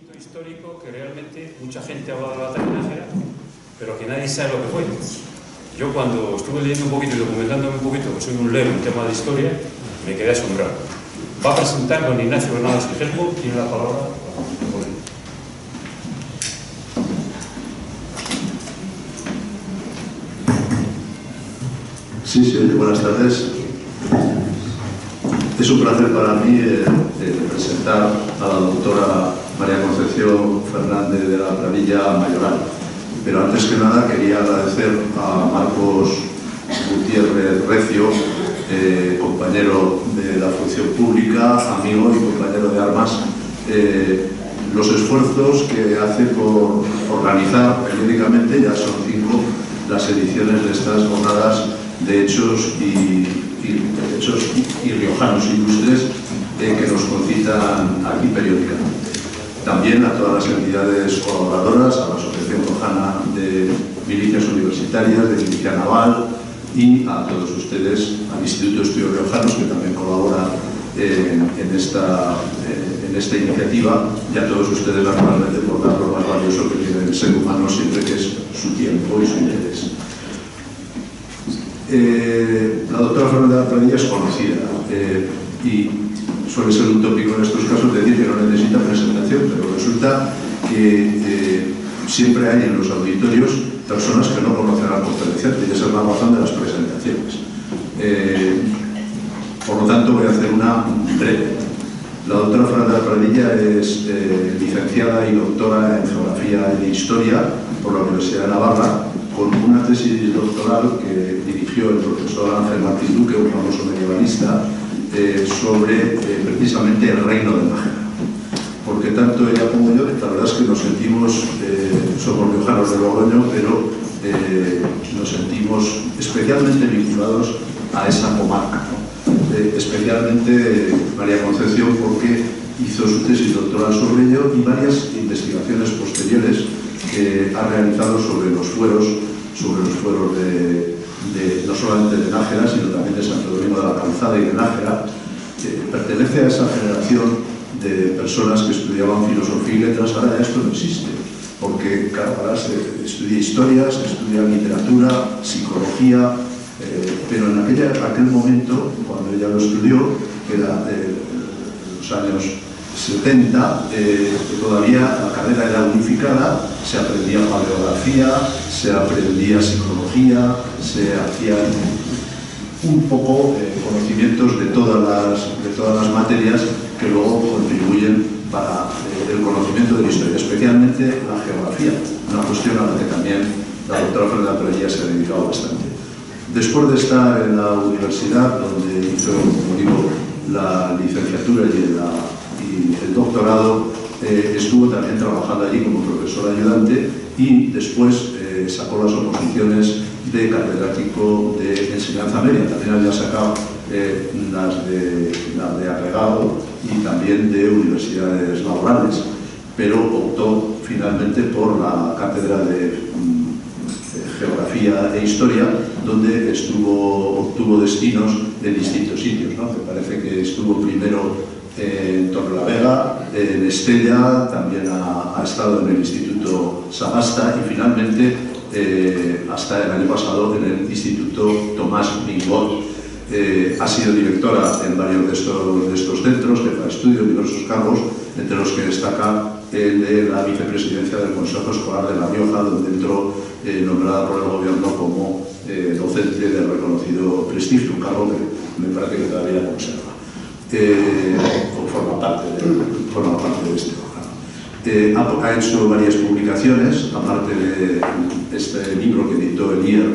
hito histórico que realmente mucha gente habla de la batalla de Nájera, pero que nadie sabe lo que fue. Yo cuando estuve leyendo un poquito y documentándome un poquito, que soy un lero en tema de historia, me quedé asombrado. Va a presentar don Ignacio Granados Gelmo, tiene la palabra. Sí, buenas tardes. Es un placer para mí presentar a la doctora María Concepción Fernández de la Pradilla Mayoral. Pero antes que nada quería agradecer a Marcos Gutiérrez Recio, compañero de la función pública, amigo y compañero de armas, los esfuerzos que hace por organizar periódicamente, ya son 5 las ediciones de estas jornadas de hechos y riojanos ilustres que nos concitan aquí periódicamente. También a todas las entidades colaboradoras, a la Asociación Riojana de Milicias Universitarias, de Milicia Naval, y a todos ustedes, al Instituto de Estudios Riojanos, que también colabora en esta iniciativa, y a todos ustedes, naturalmente, por dar lo más valioso que tiene el ser humano siempre, que es su tiempo y su interés. La doctora Fernández de la Pradilla es conocida y suele ser un tópico en estos casos decir que no necesita presentación, pero resulta que siempre hay en los auditorios personas que no conocen al conferenciante, y esa es la razón de las presentaciones. Por lo tanto, voy a hacer una breve. La doctora Fernández de la Pradilla es licenciada y doctora en Geografía y Historia por la Universidad de Navarra, con una tesis doctoral que dirigió el profesor Ángel Martín Duque, un famoso medievalista, sobre precisamente el reino de Nájera. Porque tanto ella como yo, la verdad es que nos sentimos, somos riojanos de Logroño, pero nos sentimos especialmente vinculados a esa comarca, ¿no? Especialmente María Concepción, porque hizo su tesis doctoral sobre ello y varias investigaciones posteriores que ha realizado sobre los fueros no solamente de Nájera, sino también de Santo Domingo de la Calzada y de Nájera. Pertenece a esa generación de personas que estudiaban filosofía y letras. Ahora ya esto no existe, porque claro, ahora se estudia historia, se estudia literatura, psicología, pero en aquel momento, cuando ella lo estudió, que era los años 70, todavía la carrera era unificada, se aprendía paleografía, se aprendía psicología, se hacían un poco conocimientos de todas las materias que luego contribuyen para el conocimiento de la historia, especialmente la geografía, una cuestión a la que también la doctora Fernández de la Pradilla se ha dedicado bastante. Después de estar en la universidad, donde hizo, como digo, la licenciatura y el doctorado, estuvo también trabajando allí como profesor ayudante y después sacó las oposiciones de catedrático de enseñanza media. También había sacado las de agregado y también de universidades laborales, pero optó finalmente por la cátedra de Geografía e Historia, donde obtuvo destinos en distintos sitios, ¿no? Me parece que estuvo primero en Torrelavega, en Estella, también ha estado en el Instituto Sagasta y finalmente, hasta el año pasado, en el Instituto Tomás Mingot. Ha sido directora en varios de estos centros, jefa de estudio, diversos cargos, entre los que destaca el de la vicepresidencia del Consejo Escolar de La Rioja, donde entró nombrada por el gobierno como docente de reconocido prestigio, un cargo que me parece que todavía conserva. Forma parte de este programa. Ha hecho varias publicaciones, aparte de este libro que editó el IER,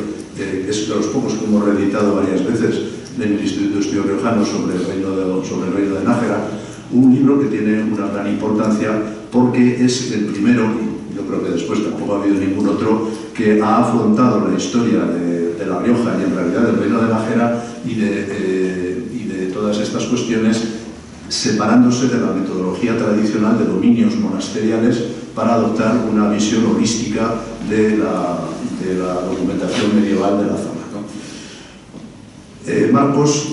es de los pocos que hemos reeditado varias veces en el Instituto de Estudios Riojanos sobre el reino de Nájera, un libro que tiene una gran importancia porque es el primero, y yo creo que después tampoco ha habido ningún otro, que ha afrontado la historia de La Rioja y en realidad del reino de Nájera y de todas estas cuestiones, separándose de la metodología tradicional de dominios monasteriales para adoptar una visión holística de la documentación medieval de la zona, ¿no? Marcos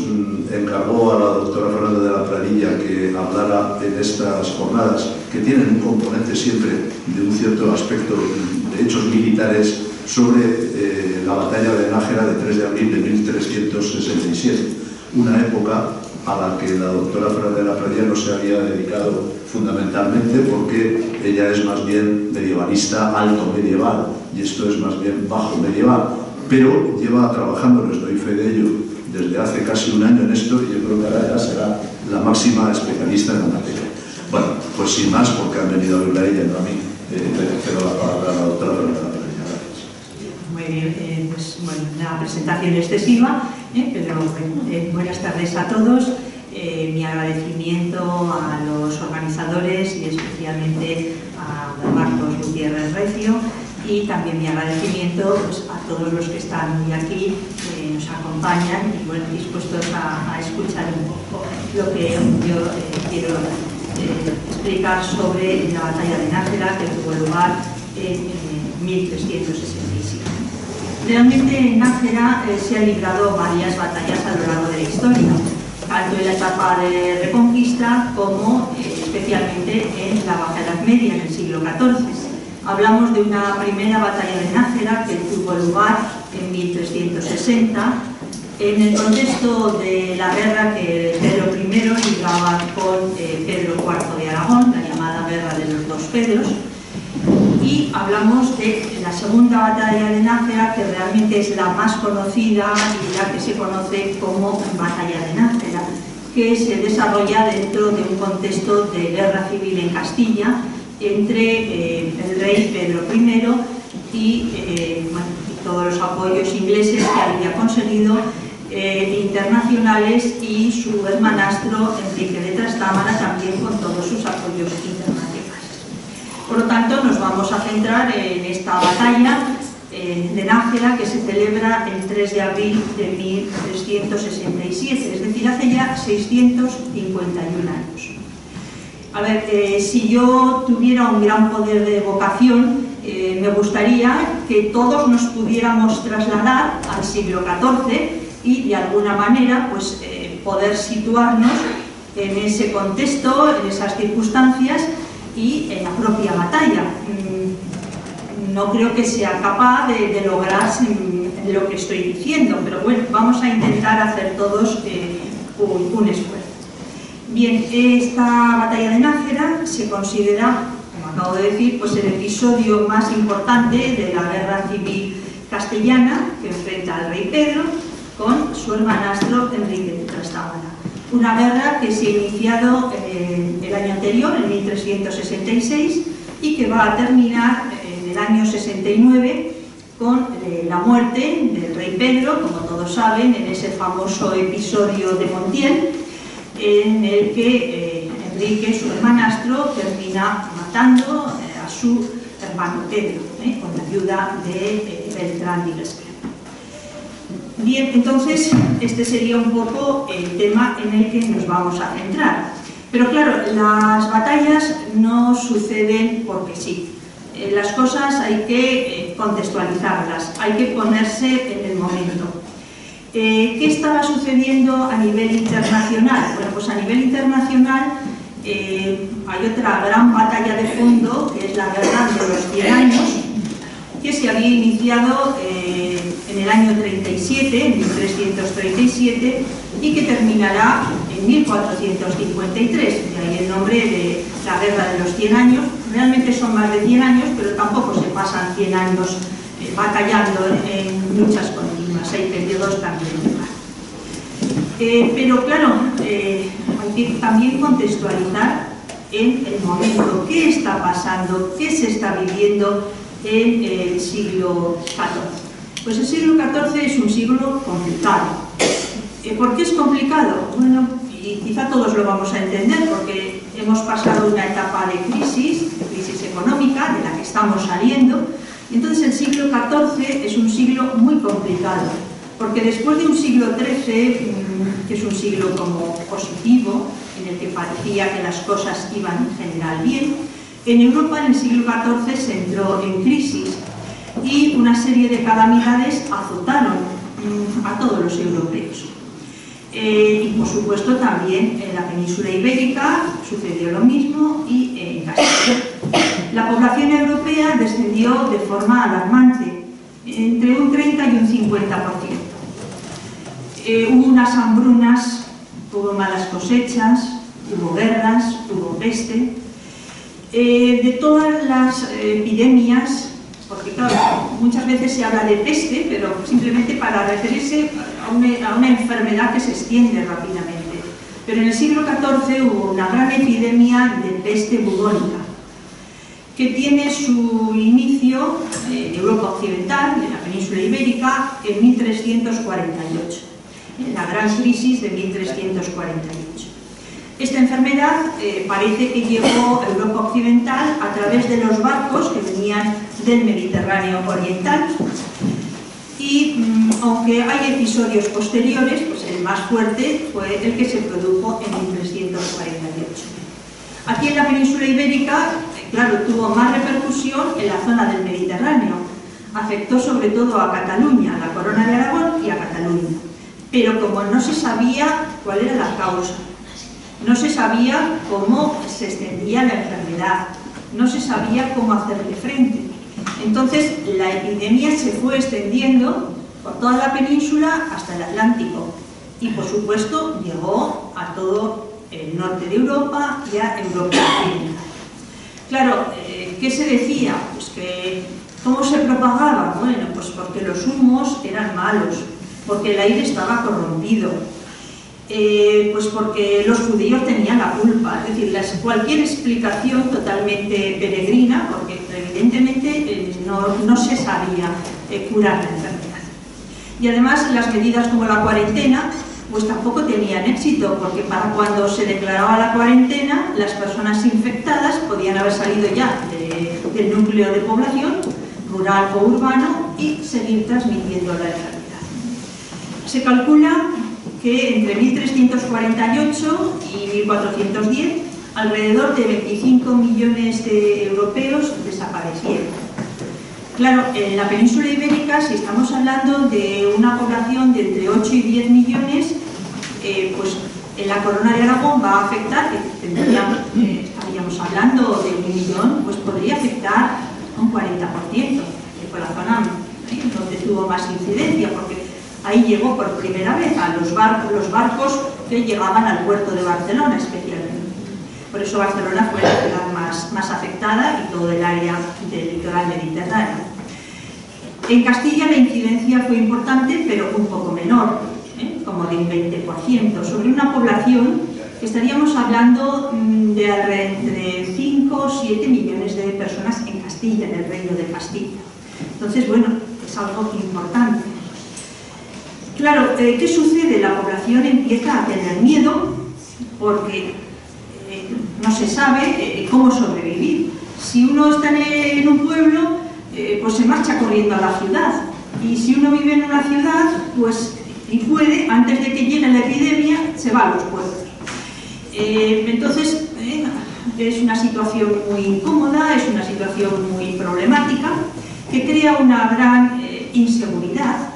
encargó a la doctora Fernanda de la Pradilla que hablara en estas jornadas, que tienen un componente siempre de un cierto aspecto de hechos militares, sobre la batalla de Nájera de 3 de abril de 1367, una época a la que la doctora Fernanda de la Pradilla no se había dedicado fundamentalmente, porque ella es más bien medievalista alto medieval y esto es más bien bajo medieval, pero lleva trabajando, les doy fe de ello, desde hace casi un año en esto, y yo creo que ahora ya será la máxima especialista en la materia. Bueno, pues sin más, porque han venido a verla a ella y no a mí, le cedo la palabra a la doctora Fernanda de la Pradilla. Gracias. Muy bien, pues bueno, una presentación excesiva, pero buenas tardes a todos. Mi agradecimiento a los organizadores y especialmente a Marcos Gutiérrez Recio, y también mi agradecimiento pues, a todos los que están hoy aquí, que nos acompañan y bueno, dispuestos a escuchar un poco lo que yo quiero explicar sobre la batalla de Nájera, que tuvo lugar en 1367. Realmente en Nájera se han librado varias batallas a lo largo de la historia, tanto en la etapa de Reconquista como especialmente en la Baja Edad Media, en el siglo XIV. Hablamos de una primera batalla de Nájera que tuvo lugar en 1360, en el contexto de la guerra que Pedro I libraba con Pedro IV de Aragón, la llamada Guerra de los Dos Pedros. Y hablamos de la segunda batalla de Nájera, que realmente es la más conocida y la que se conoce como Batalla de Nájera, que se desarrolla dentro de un contexto de guerra civil en Castilla entre el rey Pedro I y todos los apoyos ingleses que había conseguido, internacionales, y su hermanastro Enrique de Trastámara también con todos sus apoyos internacionales. Por lo tanto, nos vamos a centrar en esta batalla de Nájera, que se celebra el 3 de abril de 1367, es decir, hace ya 651 años. A ver, si yo tuviera un gran poder de evocación, me gustaría que todos nos pudiéramos trasladar al siglo XIV y de alguna manera pues, poder situarnos en ese contexto, en esas circunstancias y en la propia batalla. No creo que sea capaz de lograr lo que estoy diciendo, pero bueno, vamos a intentar hacer todos un esfuerzo. Bien, esta batalla de Nájera se considera, como acabo de decir, pues el episodio más importante de la guerra civil castellana que enfrenta al rey Pedro con su hermanastro Enrique de Trastámara. Una guerra que se ha iniciado el año anterior, en 1366, y que va a terminar en el año 69 con la muerte del rey Pedro, como todos saben, en ese famoso episodio de Montiel, en el que Enrique, su hermanastro, termina matando a su hermano Pedro, con la ayuda de Beltrán y Lesquer. Bien, entonces este sería un poco el tema en el que nos vamos a centrar. Pero claro, las batallas no suceden porque sí. Las cosas hay que contextualizarlas, hay que ponerse en el momento. ¿Qué estaba sucediendo a nivel internacional? Bueno, pues a nivel internacional hay otra gran batalla de fondo, que es la Guerra de los 100 años, que se había iniciado en el año 37, en 1337, y que terminará en 1453, de ahí el nombre de la Guerra de los 100 años. Realmente son más de 100 años, pero tampoco se pasan 100 años batallando en luchas continuas, hay periodos también lugar. Pero claro, hay que también contextualizar en el momento, qué está pasando, qué se está viviendo en el siglo XIV. Pues el siglo XIV es un siglo complicado. ¿Por qué es complicado? Bueno, y quizá todos lo vamos a entender, porque hemos pasado una etapa de crisis económica, de la que estamos saliendo. Entonces el siglo XIV es un siglo muy complicado, porque después de un siglo XIII, que es un siglo como positivo, en el que parecía que las cosas iban en general bien, en Europa en el siglo XIV se entró en crisis y una serie de calamidades azotaron a todos los europeos. Y por supuesto también en la península ibérica sucedió lo mismo y en Castilla. La población europea descendió de forma alarmante, entre un 30 y un 50%. Hubo unas hambrunas, hubo malas cosechas, hubo guerras, hubo peste. De todas las epidemias, porque claro, muchas veces se habla de peste, pero simplemente para referirse a una enfermedad que se extiende rápidamente. Pero en el siglo XIV hubo una gran epidemia de peste bubónica, que tiene su inicio en Europa Occidental, en la península ibérica, en 1348, en la gran crisis de 1348. Esta enfermedad parece que llegó a Europa Occidental a través de los barcos que venían del Mediterráneo Oriental y aunque hay episodios posteriores, pues el más fuerte fue el que se produjo en 1348. Aquí en la península ibérica, claro, tuvo más repercusión en la zona del Mediterráneo. Afectó sobre todo a Cataluña, a la Corona de Aragón y a Cataluña. Pero como no se sabía cuál era la causa, no se sabía cómo se extendía la enfermedad, no se sabía cómo hacerle frente. Entonces la epidemia se fue extendiendo por toda la península hasta el Atlántico y por supuesto llegó a todo el norte de Europa y a Europa Occidental. Claro, ¿qué se decía? Pues que ¿cómo se propagaba? Bueno, pues porque los humos eran malos, porque el aire estaba corrompido, pues porque los judíos tenían la culpa, es decir, cualquier explicación totalmente peregrina, porque evidentemente no se sabía curar la enfermedad. Y además las medidas como la cuarentena, pues tampoco tenían éxito, porque para cuando se declaraba la cuarentena, las personas infectadas podían haber salido ya del núcleo de población, rural o urbano, y seguir transmitiendo la enfermedad. Se calcula que entre 1348 y 1410 alrededor de 25 millones de europeos desaparecieron. Claro, en la península ibérica, si estamos hablando de una población de entre 8 y 10 millones, pues en la Corona de Aragón va a afectar, que estaríamos hablando de 1 millón, pues podría afectar un 40%, que fue la zona donde tuvo más incidencia, porque ahí llegó por primera vez a los barcos que llegaban al puerto de Barcelona especialmente. Por eso Barcelona fue la ciudad más afectada y todo el área del litoral mediterráneo. En Castilla la incidencia fue importante, pero un poco menor, como de un 20%, sobre una población que estaríamos hablando de entre 5 o 7 millones de personas en Castilla, en el Reino de Castilla. Entonces, bueno, es algo importante. Claro, ¿qué sucede? La población empieza a tener miedo porque no se sabe cómo sobrevivir. Si uno está en un pueblo, pues se marcha corriendo a la ciudad. Y si uno vive en una ciudad, pues y puede, antes de que llegue la epidemia, se va a los pueblos. Entonces, es una situación muy incómoda, es una situación muy problemática, que crea una gran inseguridad.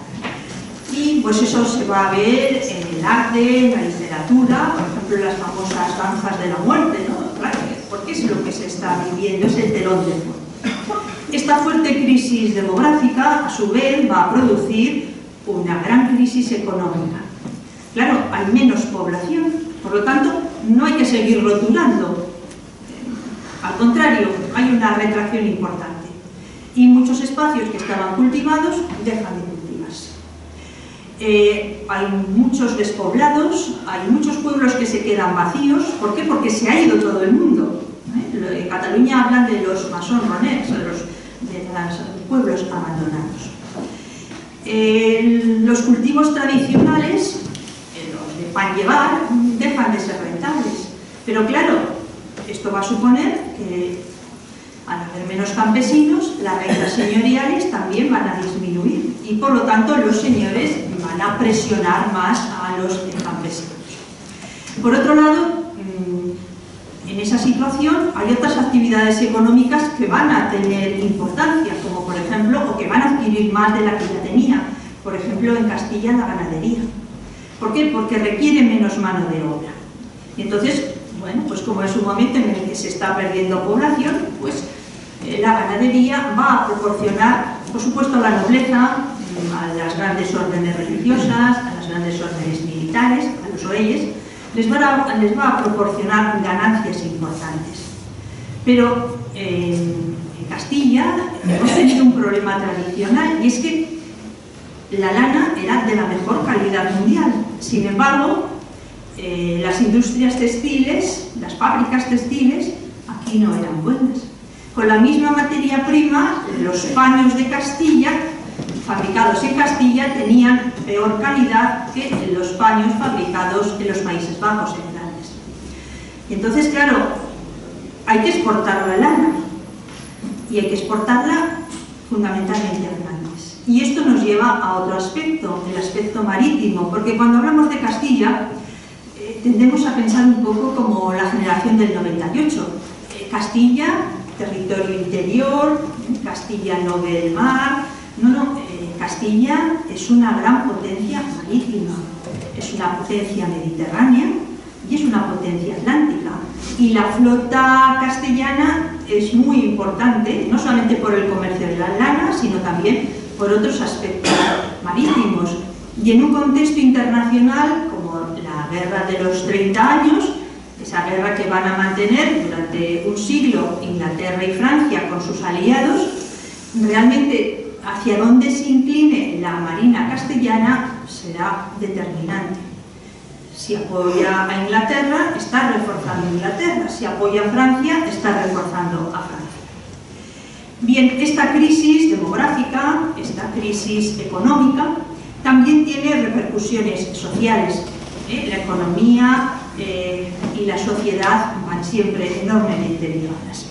Y pues eso se va a ver en el arte, en la literatura, por ejemplo, las famosas danzas de la muerte, ¿no? Claro, porque es lo que se está viviendo, es el telón de fondo. Esta fuerte crisis demográfica, a su vez, va a producir una gran crisis económica. Claro, hay menos población, por lo tanto, no hay que seguir rotulando. Al contrario, hay una retracción importante. Y muchos espacios que estaban cultivados dejan de cultivarse. Hay muchos despoblados, hay muchos pueblos que se quedan vacíos. ¿Por qué? Porque se ha ido todo el mundo. En Cataluña hablan de los maçons-roners, de los pueblos abandonados. Los cultivos tradicionales, los de pan llevar, dejan de ser rentables. Pero claro, esto va a suponer que al haber menos campesinos, las rentas señoriales también van a disminuir y por lo tanto los señores van a presionar más a los campesinos. Por otro lado, en esa situación hay otras actividades económicas que van a tener importancia, como por ejemplo, o que van a adquirir más de la que ya tenía. Por ejemplo, en Castilla la ganadería. ¿Por qué? Porque requiere menos mano de obra. Y entonces, bueno, pues como es un momento en el que se está perdiendo población, pues la ganadería va a proporcionar, por supuesto, a la nobleza, a las grandes órdenes religiosas, a las grandes órdenes militares, a los reyes, les va a proporcionar ganancias importantes. Pero en Castilla hemos tenido un problema tradicional, y es que la lana era de la mejor calidad mundial. Sin embargo, las industrias textiles, las fábricas textiles, aquí no eran buenas. Con la misma materia prima, los paños de Castilla, fabricados en Castilla, tenían peor calidad que los paños fabricados en los Países Bajos, en Flandes. Y entonces, claro, hay que exportar la lana, y hay que exportarla fundamentalmente a Flandes. Y esto nos lleva a otro aspecto, el aspecto marítimo, porque cuando hablamos de Castilla, tendemos a pensar un poco como la generación del 98. Castilla, territorio interior, Castilla no ve el mar. No, Castilla es una gran potencia marítima, es una potencia mediterránea y es una potencia atlántica. Y la flota castellana es muy importante, no solamente por el comercio de la lana, sino también por otros aspectos marítimos. Y en un contexto internacional como la guerra de los 30 años, esa guerra que van a mantener durante un siglo Inglaterra y Francia con sus aliados, realmente hacia dónde se incline la marina castellana será determinante. Si apoya a Inglaterra, está reforzando a Inglaterra. Si apoya a Francia, está reforzando a Francia. Bien, esta crisis demográfica, esta crisis económica, también tiene repercusiones sociales. La economía y la sociedad van siempre enormemente ligadas.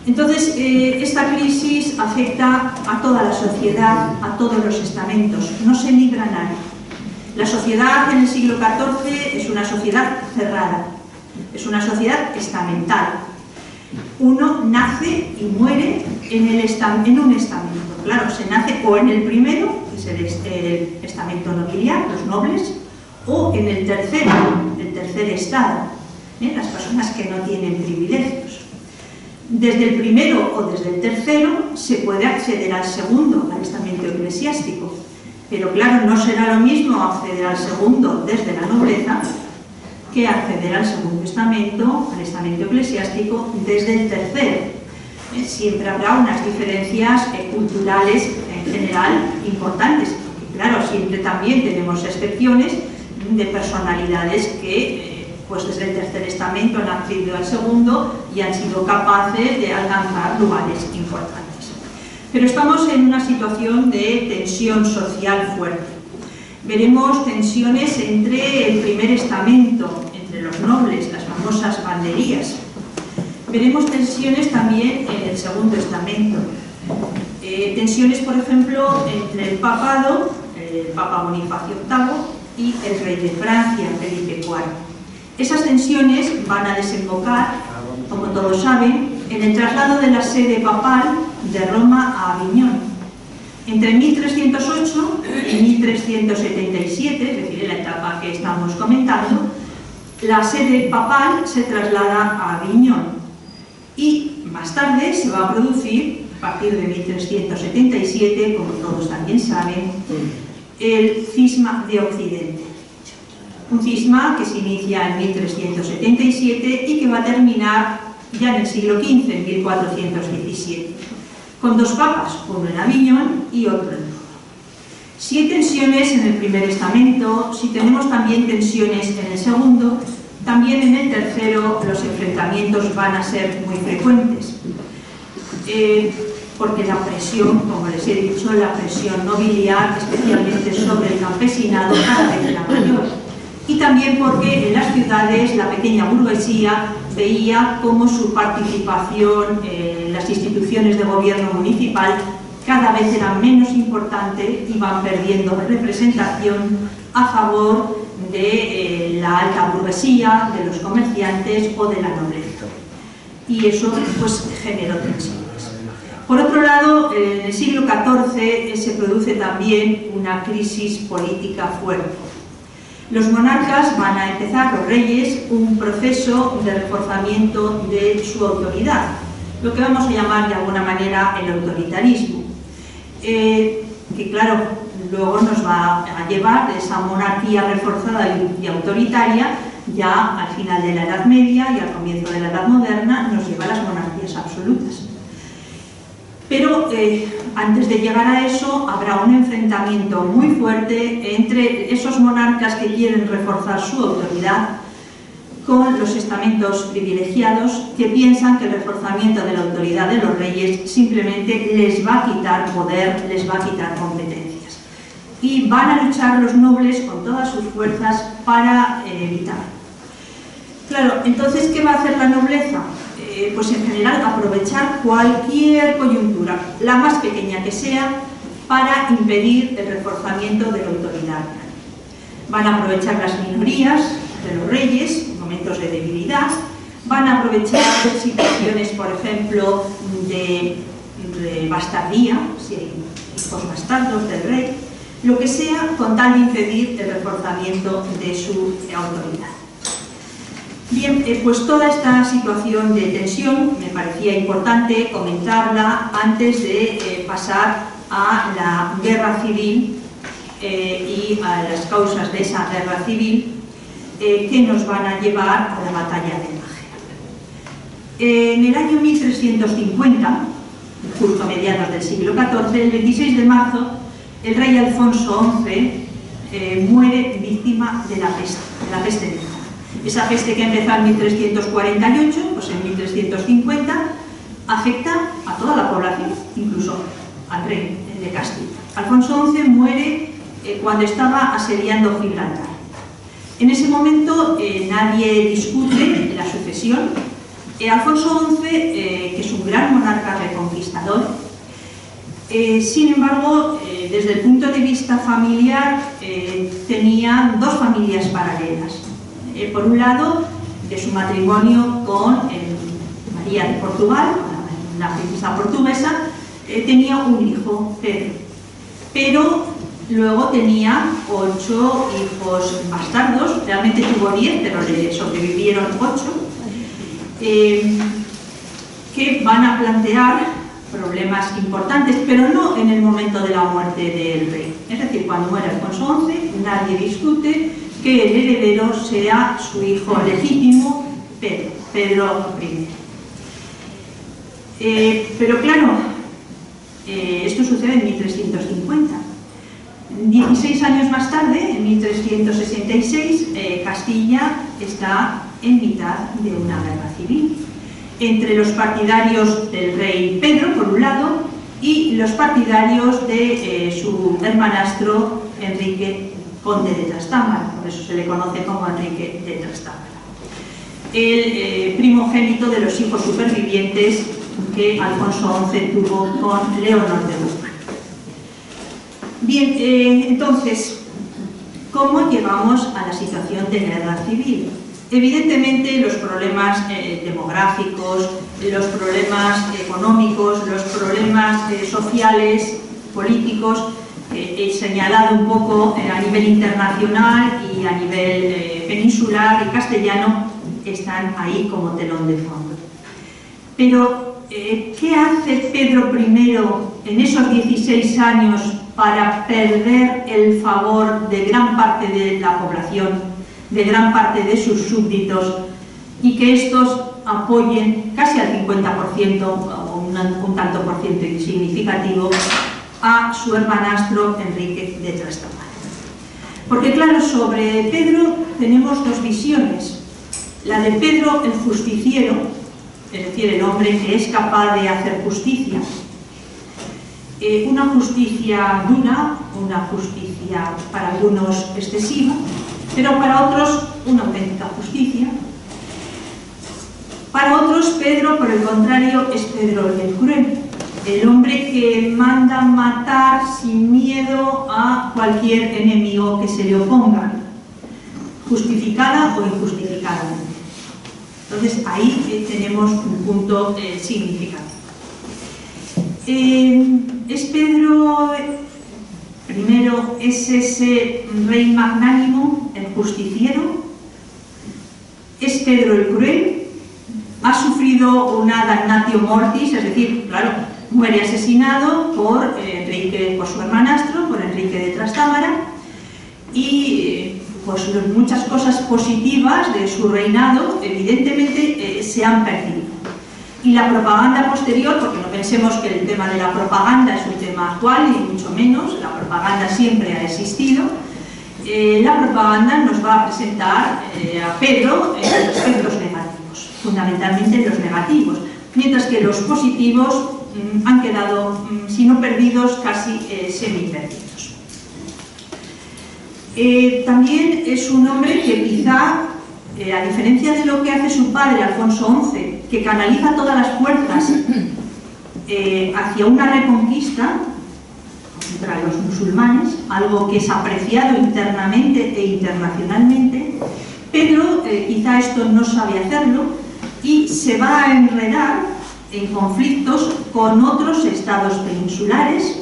Entonces, esta crisis afecta a toda la sociedad, a todos los estamentos, no se libra nadie. La sociedad en el siglo XIV es una sociedad cerrada, es una sociedad estamental. Uno nace y muere en un estamento. Claro, se nace o en el primero, que es el estamento nobiliar, los nobles, o en el tercer estado, las personas que no tienen privilegios. Desde el primero o desde el tercero se puede acceder al segundo, al estamento eclesiástico. Pero claro, no será lo mismo acceder al segundo desde la nobleza que acceder al segundo estamento, al estamento eclesiástico, desde el tercero. Siempre habrá unas diferencias culturales en general importantes. Y claro, siempre también tenemos excepciones de personalidades que pues desde el tercer estamento han accedido al segundo y han sido capaces de alcanzar lugares importantes. Pero estamos en una situación de tensión social fuerte. Veremos tensiones entre el primer estamento, entre los nobles, las famosas banderías. Veremos tensiones también en el segundo estamento. Tensiones, por ejemplo, entre el papado, el Papa Bonifacio VIII, y el rey de Francia, Felipe IV. Esas tensiones van a desembocar, como todos saben, en el traslado de la sede papal de Roma a Aviñón. Entre 1308 y 1377, es decir, en la etapa que estamos comentando, la sede papal se traslada a Aviñón y más tarde se va a producir, a partir de 1377, como todos también saben, el cisma de Occidente. Un cisma que se inicia en 1377 y que va a terminar ya en el siglo XV, en 1417, con dos papas, uno en Aviñón y otro en Roma. Si hay tensiones en el primer estamento, si tenemos también tensiones en el segundo, también en el tercero los enfrentamientos van a ser muy frecuentes. Porque la presión, como les he dicho, la presión nobiliar, especialmente sobre el campesinado, cada vez era mayor. Y también porque en las ciudades la pequeña burguesía veía cómo su participación en las instituciones de gobierno municipal cada vez era menos importante y van perdiendo representación a favor de la alta burguesía, de los comerciantes o de la nobleza. Y eso pues generó tensiones. Por otro lado, en el siglo XIV se produce también una crisis política fuerte. Los monarcas van a empezar, los reyes, un proceso de reforzamiento de su autoridad, lo que vamos a llamar de alguna manera el autoritarismo, que claro, luego nos va a llevar de esa monarquía reforzada y autoritaria, ya al final de la Edad Media y al comienzo de la Edad Moderna, nos lleva a las monarquías absolutas. Pero antes de llegar a eso habrá un enfrentamiento muy fuerte entre esos monarcas que quieren reforzar su autoridad con los estamentos privilegiados que piensan que el reforzamiento de la autoridad de los reyes simplemente les va a quitar poder, les va a quitar competencias. Y van a luchar los nobles con todas sus fuerzas para evitarlo. Claro, entonces, ¿qué va a hacer la nobleza? Pues en general aprovechar cualquier coyuntura, la más pequeña que sea, para impedir el reforzamiento de la autoridad. Van a aprovechar las minorías de los reyes, momentos de debilidad, van a aprovechar situaciones, por ejemplo, de bastardía, si hay hijos bastardos del rey, lo que sea, con tal de impedir el reforzamiento de su autoridad. Bien, pues toda esta situación de tensión me parecía importante comentarla antes de pasar a la guerra civil y a las causas de esa guerra civil que nos van a llevar a la batalla de Nájera. En el año 1350, justo a mediados del siglo XIV, el 26 de marzo, el rey Alfonso XI muere víctima de la peste negra. Esa peste que empezó en 1348, pues en 1350, afecta a toda la población, incluso al rey de Castilla. Alfonso XI muere cuando estaba asediando Gibraltar. En ese momento nadie discute la sucesión. Alfonso XI, que es un gran monarca reconquistador, sin embargo, desde el punto de vista familiar, tenía dos familias paralelas. Por un lado, de su matrimonio con María de Portugal, la princesa portuguesa, tenía un hijo, Pedro. Pero luego tenía 8 hijos bastardos, realmente tuvo 10, pero le sobrevivieron 8, que van a plantear problemas importantes, pero no en el momento de la muerte del rey. Es decir, cuando muere Alfonso XI, nadie discute que el heredero sea su hijo legítimo, Pedro I. Pero claro, esto sucede en 1350. 16 años más tarde, en 1366, Castilla está en mitad de una guerra civil entre los partidarios del rey Pedro, por un lado, y los partidarios de su hermanastro Enrique, conde de Trastámara, por eso se le conoce como Enrique de Trastámara, el primogénito de los hijos supervivientes que Alfonso XI tuvo con Leonor de Guzmán. Bien, entonces, ¿cómo llegamos a la situación de guerra civil? Evidentemente, los problemas demográficos, los problemas económicos, los problemas sociales, políticos, he señalado un poco a nivel internacional y a nivel peninsular y castellano, están ahí como telón de fondo. Pero, ¿qué hace Pedro I en esos 16 años para perder el favor de gran parte de la población, de gran parte de sus súbditos, y que estos apoyen casi al 50% o un tanto por ciento insignificativo a su hermanastro Enrique de Trastámara? Porque claro, sobre Pedro tenemos dos visiones. La de Pedro el justiciero, es decir, el hombre que es capaz de hacer justicia. Una justicia dura, una justicia para algunos excesiva, pero para otros una auténtica justicia. Para otros, Pedro, por el contrario, es Pedro el cruel, el hombre que manda matar sin miedo a cualquier enemigo que se le oponga, justificada o injustificadamente. Entonces, ahí tenemos un punto significativo. Es Pedro, primero, es ese rey magnánimo, el justiciero, es Pedro el cruel, ha sufrido una damnatio mortis, es decir, claro, muere asesinado por Enrique, por su hermanastro, por Enrique de Trastámara, y pues muchas cosas positivas de su reinado evidentemente se han perdido. Y la propaganda posterior, porque no pensemos que el tema de la propaganda es un tema actual, ni mucho menos, la propaganda siempre ha existido. La propaganda nos va a presentar a Pedro en los aspectos negativos, fundamentalmente en los negativos, mientras que los positivos han quedado, si no perdidos, casi semi-perdidos. También es un hombre que quizá, a diferencia de lo que hace su padre, Alfonso XI, que canaliza todas las fuerzas hacia una reconquista contra los musulmanes, algo que es apreciado internamente e internacionalmente, Pedro quizá esto no sabe hacerlo y se va a enredar en conflictos con otros estados peninsulares,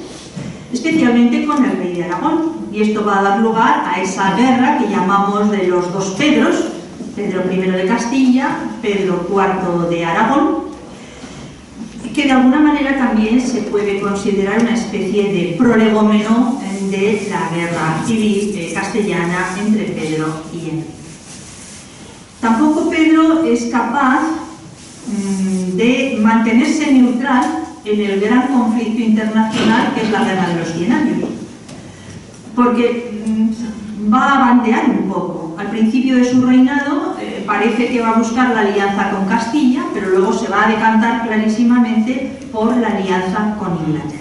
especialmente con el rey de Aragón, y esto va a dar lugar a esa guerra que llamamos de los dos Pedros, Pedro I de Castilla, Pedro IV de Aragón, que de alguna manera también se puede considerar una especie de prolegómeno de la guerra civil castellana entre Pedro y Enrique. Tampoco Pedro es capaz de mantenerse neutral en el gran conflicto internacional que es la Guerra de los 100 años, porque va a bandear un poco. Al principio de su reinado parece que va a buscar la alianza con Castilla, pero luego se va a decantar clarísimamente por la alianza con Inglaterra.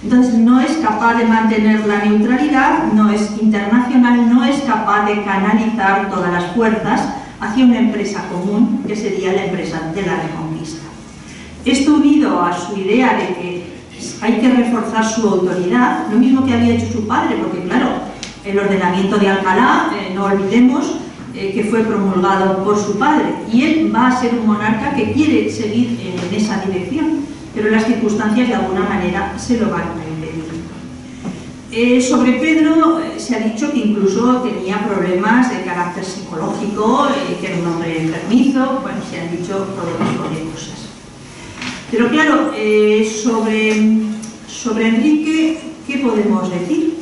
Entonces no es capaz de mantener la neutralidad, no es internacional, no es capaz de canalizar todas las fuerzas hacia una empresa común, que sería la empresa de la Reconquista. Esto unido a su idea de que hay que reforzar su autoridad, lo mismo que había hecho su padre, porque claro, el ordenamiento de Alcalá, no olvidemos que fue promulgado por su padre, y él va a ser un monarca que quiere seguir en esa dirección, pero las circunstancias de alguna manera se lo van a impedir. Sobre Pedro se ha dicho que incluso tenía problemas de carácter psicológico, que era un hombre enfermizo, bueno, se han dicho todo tipo de cosas. Pero claro, sobre Enrique, ¿qué podemos decir?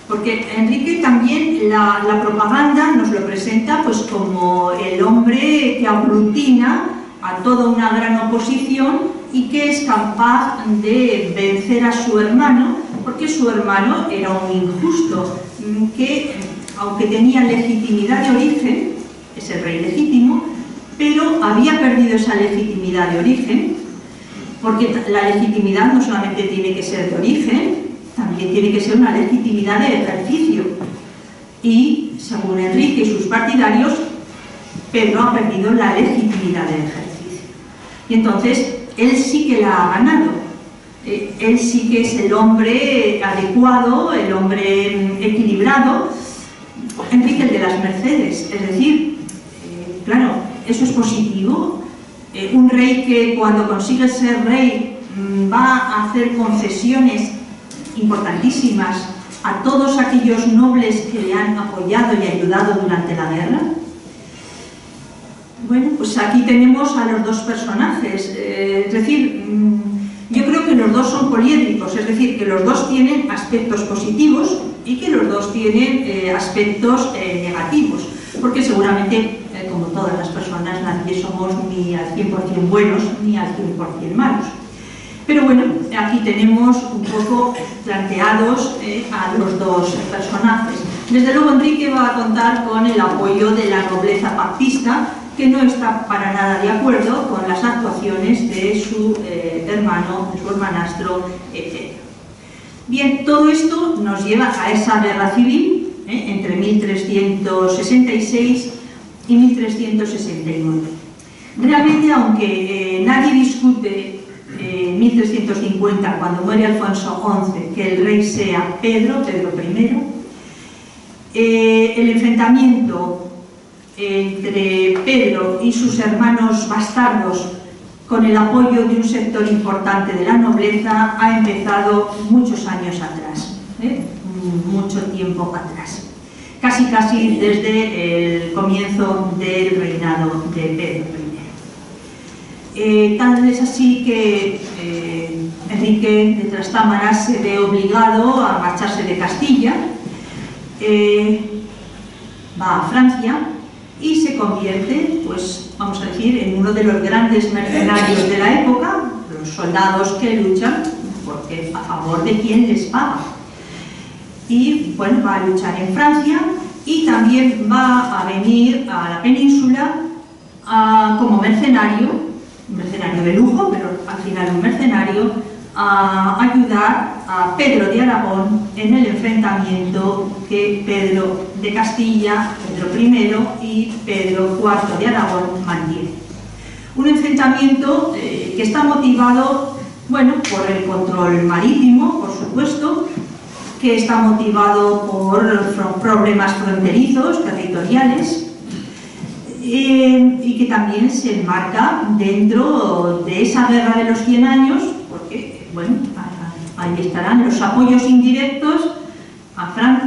Porque Enrique también, la propaganda nos lo presenta pues como el hombre que aglutina a toda una gran oposición y que es capaz de vencer a su hermano, porque su hermano era un injusto, que aunque tenía legitimidad de origen, es el rey legítimo, pero había perdido esa legitimidad de origen, porque la legitimidad no solamente tiene que ser de origen, también tiene que ser una legitimidad de ejercicio. Y, según Enrique y sus partidarios, Pedro ha perdido la legitimidad de ejercicio. Y entonces, él sí que la ha ganado. Él sí que es el hombre adecuado, el hombre equilibrado. Enrique el de las Mercedes. Es decir, claro, eso es positivo. Un rey que cuando consigue ser rey va a hacer concesiones importantísimas a todos aquellos nobles que le han apoyado y ayudado durante la guerra. Bueno, pues aquí tenemos a los dos personajes, es decir, yo creo que los dos son poliédricos, es decir, que los dos tienen aspectos positivos y que los dos tienen aspectos negativos, porque seguramente, como todas las personas, nadie somos ni al 100% buenos ni al 100% malos. Pero bueno, aquí tenemos un poco planteados a los dos personajes. Desde luego Enrique va a contar con el apoyo de la nobleza pactista, que no está para nada de acuerdo con las actuaciones de su hermano, de su hermanastro, etc. Bien, todo esto nos lleva a esa guerra civil entre 1366 y 1369. Realmente, aunque nadie discute 1350, cuando muere Alfonso XI, que el rey sea Pedro I, el enfrentamiento entre Pedro y sus hermanos bastardos, con el apoyo de un sector importante de la nobleza, ha empezado muchos años atrás, mucho tiempo atrás. casi desde el comienzo del reinado de Pedro I. Tal es así que Enrique de Trastámara se ve obligado a marcharse de Castilla, va a Francia y se convierte, pues vamos a decir, en uno de los grandes mercenarios de la época, los soldados que luchan porque a favor de quien les paga. Y bueno, va a luchar en Francia y también va a venir a la península como mercenario, un mercenario de lujo, pero al final un mercenario, a ayudar a Pedro de Aragón en el enfrentamiento que Pedro de Castilla, Pedro I y Pedro IV de Aragón mantienen. Un enfrentamiento que está motivado, bueno, por el control marítimo, por supuesto, que está motivado por problemas fronterizos, territoriales, y que también se enmarca dentro de esa guerra de los 100 años, porque, bueno, ahí estarán los apoyos indirectos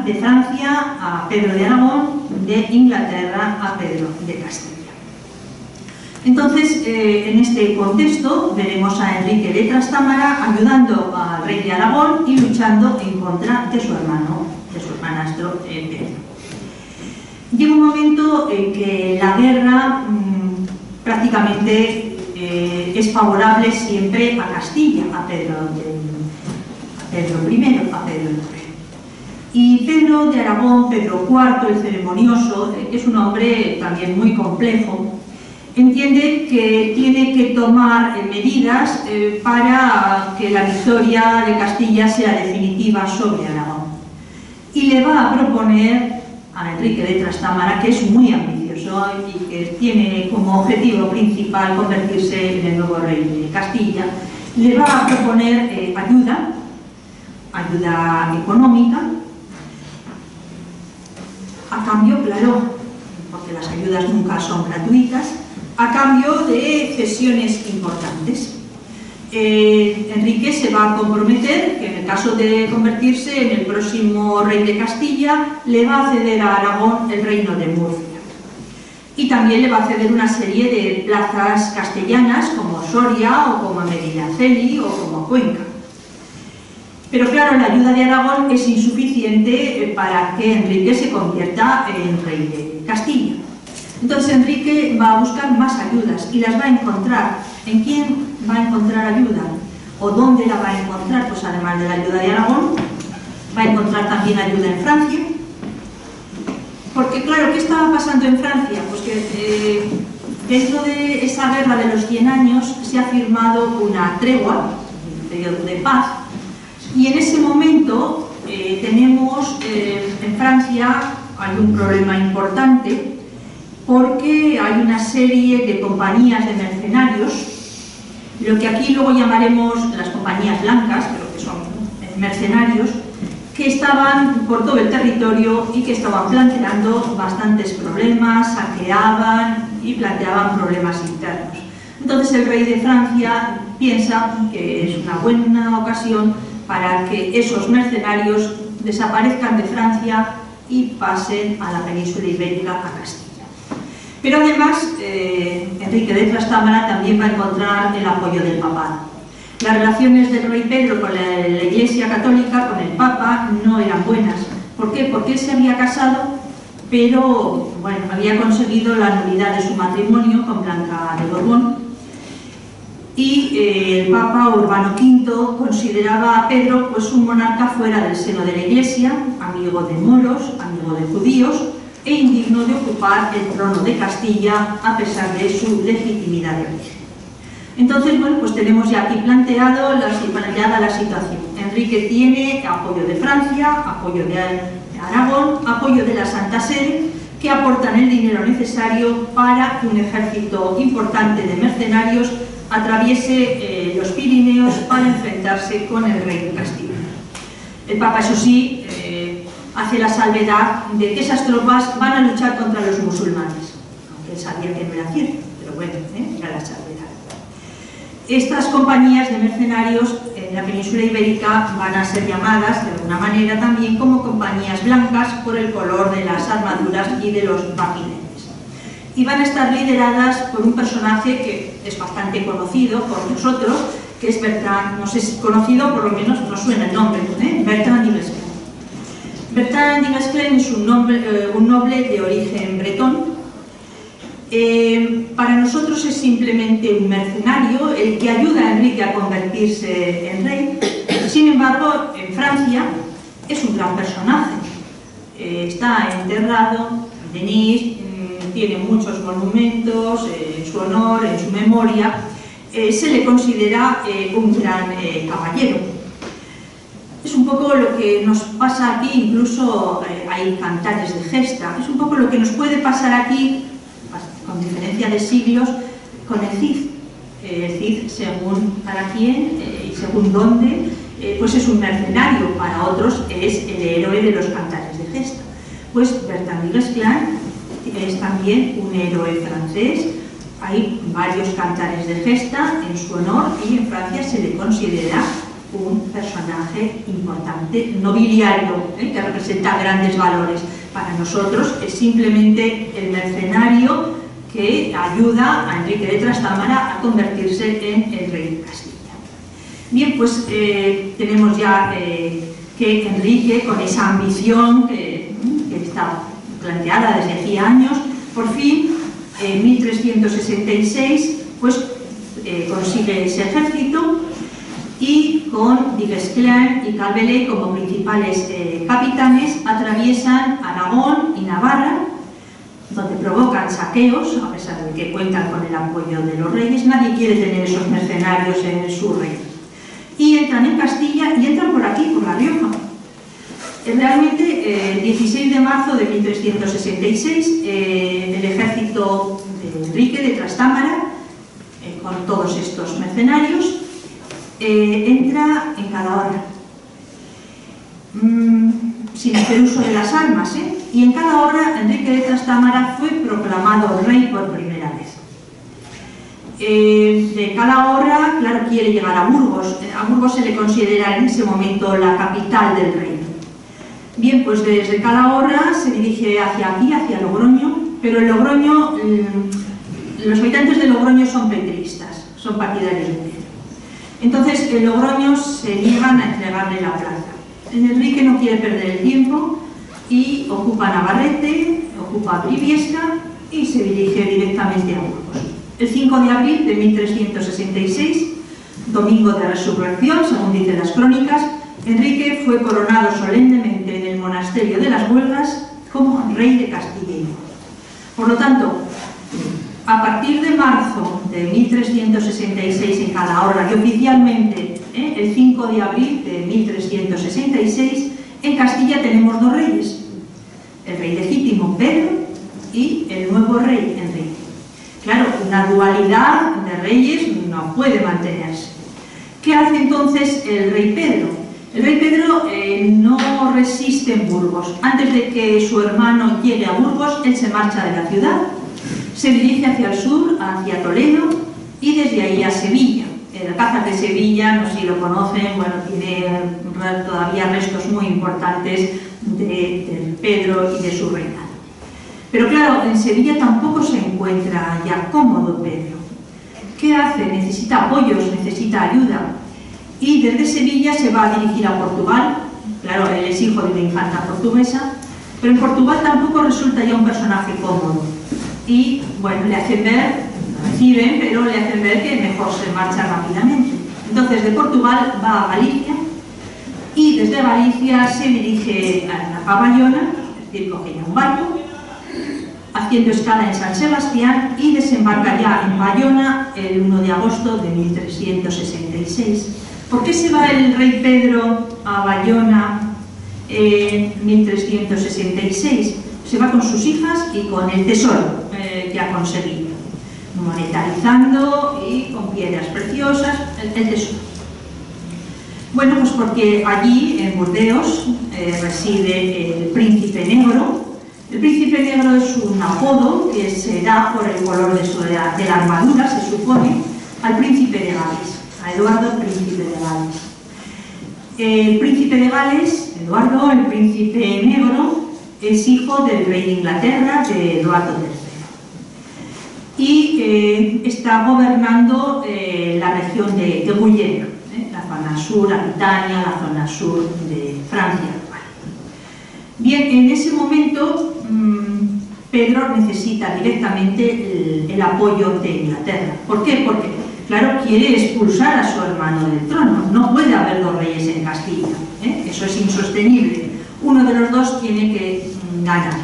de Francia a Pedro de Aragón, de Inglaterra a Pedro de Castilla. Entonces, en este contexto, veremos a Enrique de Trastámara ayudando al rey de Aragón y luchando en contra de su hermanastro Pedro. Llega un momento en que la guerra prácticamente es favorable siempre a Castilla, a Pedro I, a Pedro el Rey. Y Pedro de Aragón, Pedro IV, el ceremonioso, que es un hombre también muy complejo, entiende que tiene que tomar medidas para que la victoria de Castilla sea definitiva sobre Aragón. Y le va a proponer a Enrique de Trastámara, que es muy ambicioso y que tiene como objetivo principal convertirse en el nuevo rey de Castilla, le va a proponer ayuda económica, a cambio, claro, porque las ayudas nunca son gratuitas, a cambio de cesiones importantes. Enrique se va a comprometer que en el caso de convertirse en el próximo rey de Castilla le va a ceder a Aragón el reino de Murcia y también le va a ceder una serie de plazas castellanas como Soria o como Medinaceli o como Cuenca. Pero claro, la ayuda de Aragón es insuficiente para que Enrique se convierta en rey de Castilla. Entonces Enrique va a buscar más ayudas y las va a encontrar. ¿En quién va a encontrar ayuda? ¿O dónde la va a encontrar? Pues además de la ayuda de Aragón, va a encontrar también ayuda en Francia. Porque claro, ¿qué estaba pasando en Francia? Pues que dentro de esa guerra de los 100 años se ha firmado una tregua, un periodo de paz, y en ese momento tenemos en Francia hay un problema importante porque hay una serie de compañías de mercenarios, lo que aquí luego llamaremos las compañías blancas, pero que son mercenarios, que estaban por todo el territorio y que estaban planteando bastantes problemas, saqueaban y planteaban problemas internos. Entonces el rey de Francia piensa que es una buena ocasión para que esos mercenarios desaparezcan de Francia y pasen a la península ibérica, a Castilla. Pero además, Enrique de Trastámara también va a encontrar el apoyo del papado. Las relaciones del rey Pedro con la Iglesia Católica, con el Papa, no eran buenas. ¿Por qué? Porque él se había casado, pero bueno, había conseguido la nulidad de su matrimonio con Blanca de Borbón. Y el Papa Urbano V consideraba a Pedro pues, un monarca fuera del seno de la Iglesia, amigo de moros, amigo de judíos, e indigno de ocupar el trono de Castilla a pesar de su legitimidad de origen. Entonces, bueno, pues tenemos ya aquí planteada la situación. Enrique tiene apoyo de Francia, apoyo de Aragón, apoyo de la Santa Sede, que aportan el dinero necesario para que un ejército importante de mercenarios atraviese los Pirineos para enfrentarse con el rey de Castilla. El Papa, eso sí, hace la salvedad de que esas tropas van a luchar contra los musulmanes, aunque él sabía que no era cierto, pero bueno, era la salvedad. Estas compañías de mercenarios en la península ibérica van a ser llamadas, de alguna manera también como compañías blancas por el color de las armaduras y de los bajinetes. Y van a estar lideradas por un personaje que es bastante conocido por nosotros, que es Bertrand, no sé si conocido, por lo menos nos suena el nombre, Bertrand Digesclin. Bertrand Digesclin es un noble de origen bretón. Para nosotros es simplemente un mercenario, el que ayuda a Enrique a convertirse en rey. Sin embargo, en Francia es un gran personaje. Está enterrado en Denis, tiene muchos monumentos en su honor, en su memoria. Se le considera un gran caballero. Es un poco lo que nos pasa aquí, incluso hay cantares de gesta, es un poco lo que nos puede pasar aquí, con diferencia de siglos, con el Cid. El Cid, según para quién y según dónde, pues es un mercenario, para otros es el héroe de los cantares de gesta. Pues Bertrand Digesclin es también un héroe francés. Hay varios cantares de gesta en su honor y en Francia se le considera un personaje importante, nobiliario, que representa grandes valores. Para nosotros es simplemente el mercenario que ayuda a Enrique de Trastámara a convertirse en el rey de Castilla. Bien, pues tenemos ya que Enrique, con esa ambición que está planteada desde hacía años, por fin, en 1366, pues consigue ese ejército y con Digesclin y Calveley como principales capitanes atraviesan Aragón y Navarra, donde provocan saqueos, a pesar de que cuentan con el apoyo de los reyes. Nadie quiere tener esos mercenarios en su reino. Y entran en Castilla y entran por aquí, por La Rioja. Realmente, el 16 de marzo de 1366, el ejército de Enrique de Trastámara, con todos estos mercenarios, entra en Calahorra, sin hacer uso de las armas, y en Calahorra Enrique de Trastámara fue proclamado rey por primera vez. De Calahorra, claro, quiere llegar a Burgos. A Burgos se le considera en ese momento la capital del reino. Bien, pues desde Calahorra se dirige hacia aquí, hacia Logroño, pero en Logroño, los habitantes de Logroño son petristas, son partidarios de Pedro. Entonces, en Logroño se niegan a entregarle la plaza. Enrique no quiere perder el tiempo y ocupa Navarrete, ocupa Briviesca y se dirige directamente a Burgos. El 5 de abril de 1366, domingo de resurrección, según dicen las crónicas, Enrique fue coronado solemnemente en el monasterio de las Huelgas como rey de Castilla y León. Por lo tanto, a partir de marzo de 1366 en Calahorra y oficialmente el 5 de abril de 1366, en Castilla tenemos dos reyes, el rey legítimo Pedro y el nuevo rey Enrique. Claro, una dualidad de reyes no puede mantenerse. ¿Qué hace entonces el rey Pedro? El rey Pedro no resiste en Burgos. Antes de que su hermano llegue a Burgos, él se marcha de la ciudad, se dirige hacia el sur, hacia Toledo y desde ahí a Sevilla. El Alcázar de Sevilla, no sé si lo conocen, bueno, tiene todavía restos muy importantes de Pedro y de su reinado. Pero claro, en Sevilla tampoco se encuentra ya cómodo Pedro. ¿Qué hace? Necesita apoyos, necesita ayuda. Y desde Sevilla se va a dirigir a Portugal. Claro, él es hijo de una infanta portuguesa, pero en Portugal tampoco resulta ya un personaje cómodo. Y bueno, le hacen ver, reciben, pero le hacen ver que mejor se marcha rápidamente. Entonces de Portugal va a Galicia y desde Galicia se dirige a Bayona, es decir, coge ya un barco, haciendo escala en San Sebastián y desembarca ya en Bayona el 1 de agosto de 1366. ¿Por qué se va el rey Pedro a Bayona en 1366? Se va con sus hijas y con el tesoro que ha conseguido, monetarizando y con piedras preciosas el tesoro. Bueno, pues porque allí, en Burdeos, reside el príncipe negro. El príncipe negro es un apodo que se da por el color de la armadura, se supone, al príncipe de Gales, a Eduardo, príncipe de Gales. El príncipe de Gales, Eduardo, el príncipe negro, es hijo del rey de Inglaterra, de Eduardo III. Y está gobernando la región de Guyena, la zona sur, Aquitania, la zona sur de Francia. Bien, en ese momento Pedro necesita directamente el apoyo de Inglaterra. ¿Por qué? Porque, claro, quiere expulsar a su hermano del trono. No puede haber dos reyes en Castilla. Eso es insostenible. Uno de los dos tiene que ganar.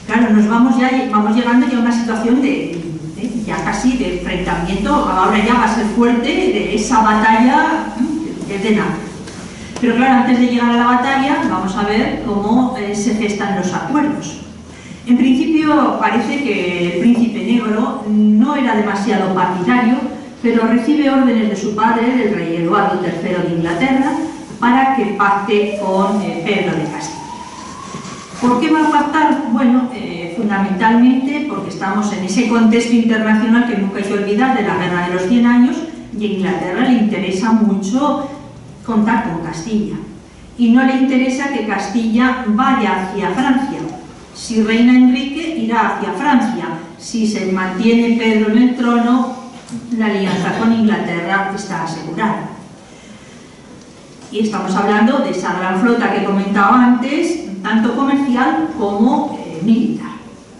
Claro, vamos llegando ya a una situación ya casi de enfrentamiento. Ahora ya va a ser fuerte de esa batalla de nada. Pero claro, antes de llegar a la batalla, vamos a ver cómo se gestan los acuerdos. En principio parece que el príncipe negro no era demasiado partidario, pero recibe órdenes de su padre, el rey Eduardo III de Inglaterra, para que pacte con Pedro de Castilla. ¿Por qué va a pactar? Bueno, fundamentalmente porque estamos en ese contexto internacional que nunca hay que olvidar de la Guerra de los 100 años, y a Inglaterra le interesa mucho contar con Castilla. Y no le interesa que Castilla vaya hacia Francia. Si reina Enrique, irá hacia Francia. Si se mantiene Pedro en el trono, la alianza con Inglaterra está asegurada. Y estamos hablando de esa gran flota que he comentado antes, tanto comercial como militar.